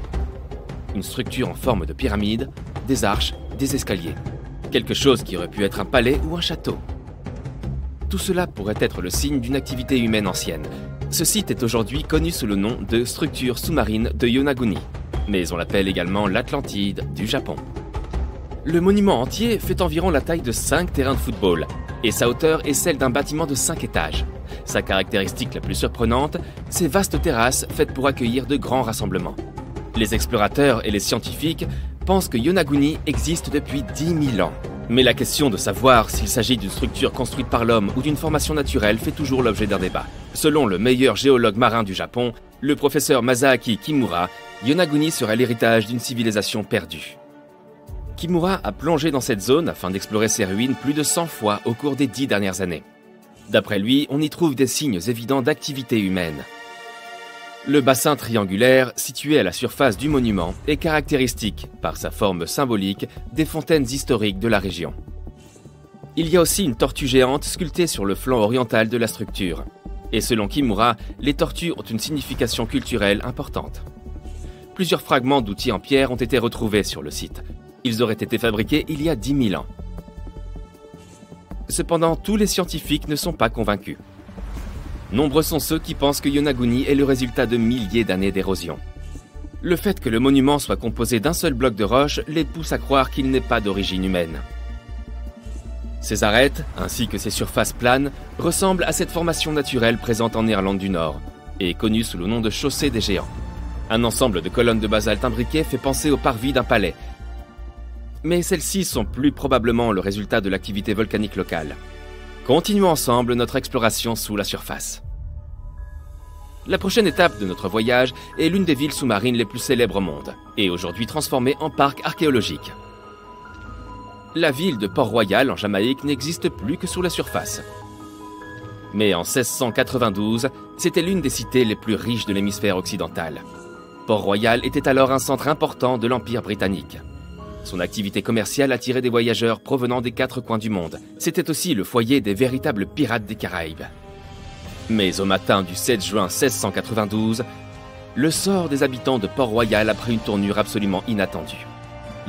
Une structure en forme de pyramide, des arches, des escaliers. Quelque chose qui aurait pu être un palais ou un château. Tout cela pourrait être le signe d'une activité humaine ancienne. Ce site est aujourd'hui connu sous le nom de structure sous-marine de Yonaguni, mais on l'appelle également l'Atlantide du Japon. Le monument entier fait environ la taille de 5 terrains de football, et sa hauteur est celle d'un bâtiment de 5 étages. Sa caractéristique la plus surprenante, ces vastes terrasses faites pour accueillir de grands rassemblements. Les explorateurs et les scientifiques pensent que Yonaguni existe depuis 10 000 ans. Mais la question de savoir s'il s'agit d'une structure construite par l'homme ou d'une formation naturelle fait toujours l'objet d'un débat. Selon le meilleur géologue marin du Japon, le professeur Masaaki Kimura, Yonaguni serait l'héritage d'une civilisation perdue. Kimura a plongé dans cette zone afin d'explorer ses ruines plus de 100 fois au cours des 10 dernières années. D'après lui, on y trouve des signes évidents d'activité humaine. Le bassin triangulaire, situé à la surface du monument, est caractéristique, par sa forme symbolique, des fontaines historiques de la région. Il y a aussi une tortue géante sculptée sur le flanc oriental de la structure. Et selon Kimura, les tortues ont une signification culturelle importante. Plusieurs fragments d'outils en pierre ont été retrouvés sur le site. Ils auraient été fabriqués il y a 10 000 ans. Cependant, tous les scientifiques ne sont pas convaincus. Nombreux sont ceux qui pensent que Yonaguni est le résultat de milliers d'années d'érosion. Le fait que le monument soit composé d'un seul bloc de roche les pousse à croire qu'il n'est pas d'origine humaine. Ses arêtes, ainsi que ses surfaces planes, ressemblent à cette formation naturelle présente en Irlande du Nord, et connue sous le nom de chaussée des géants. Un ensemble de colonnes de basalte imbriquées fait penser au parvis d'un palais. Mais celles-ci sont plus probablement le résultat de l'activité volcanique locale. Continuons ensemble notre exploration sous la surface. La prochaine étape de notre voyage est l'une des villes sous-marines les plus célèbres au monde, et aujourd'hui transformée en parc archéologique. La ville de Port-Royal en Jamaïque n'existe plus que sous la surface. Mais en 1692, c'était l'une des cités les plus riches de l'hémisphère occidental. Port-Royal était alors un centre important de l'Empire britannique. Son activité commerciale attirait des voyageurs provenant des 4 coins du monde. C'était aussi le foyer des véritables pirates des Caraïbes. Mais au matin du 7 juin 1692, le sort des habitants de Port-Royal a pris une tournure absolument inattendue.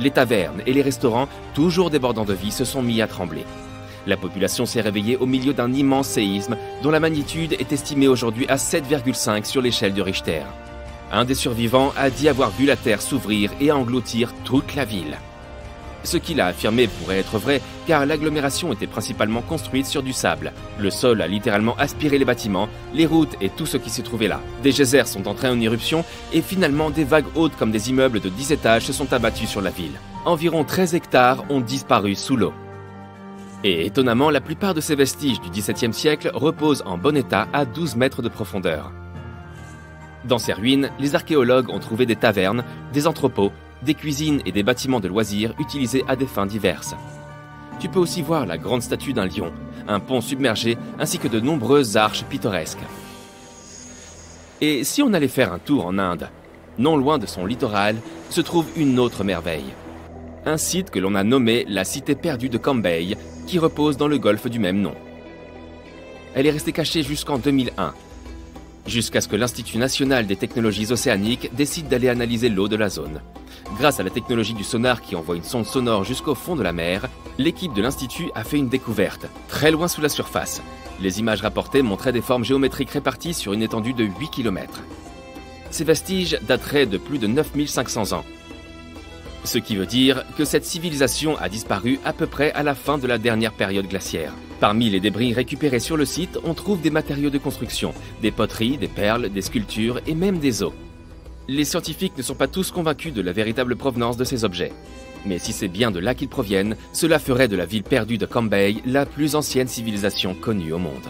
Les tavernes et les restaurants, toujours débordants de vie, se sont mis à trembler. La population s'est réveillée au milieu d'un immense séisme dont la magnitude est estimée aujourd'hui à 7,5 sur l'échelle de Richter. Un des survivants a dit avoir vu la terre s'ouvrir et engloutir toute la ville. Ce qu'il a affirmé pourrait être vrai, car l'agglomération était principalement construite sur du sable. Le sol a littéralement aspiré les bâtiments, les routes et tout ce qui s'y trouvait là. Des geysers sont entrés en éruption et finalement des vagues hautes comme des immeubles de 10 étages se sont abattus sur la ville. Environ 13 hectares ont disparu sous l'eau. Et étonnamment, la plupart de ces vestiges du XVIIe siècle reposent en bon état à 12 mètres de profondeur. Dans ces ruines, les archéologues ont trouvé des tavernes, des entrepôts, des cuisines et des bâtiments de loisirs utilisés à des fins diverses. Tu peux aussi voir la grande statue d'un lion, un pont submergé ainsi que de nombreuses arches pittoresques. Et si on allait faire un tour en Inde, non loin de son littoral, se trouve une autre merveille. Un site que l'on a nommé la cité perdue de Cambay, qui repose dans le golfe du même nom. Elle est restée cachée jusqu'en 2001, jusqu'à ce que l'Institut national des technologies océaniques décide d'aller analyser l'eau de la zone. Grâce à la technologie du sonar qui envoie une sonde sonore jusqu'au fond de la mer, l'équipe de l'Institut a fait une découverte, très loin sous la surface. Les images rapportées montraient des formes géométriques réparties sur une étendue de 8 km. Ces vestiges dateraient de plus de 9500 ans. Ce qui veut dire que cette civilisation a disparu à peu près à la fin de la dernière période glaciaire. Parmi les débris récupérés sur le site, on trouve des matériaux de construction, des poteries, des perles, des sculptures et même des os. Les scientifiques ne sont pas tous convaincus de la véritable provenance de ces objets. Mais si c'est bien de là qu'ils proviennent, cela ferait de la ville perdue de Cambay la plus ancienne civilisation connue au monde.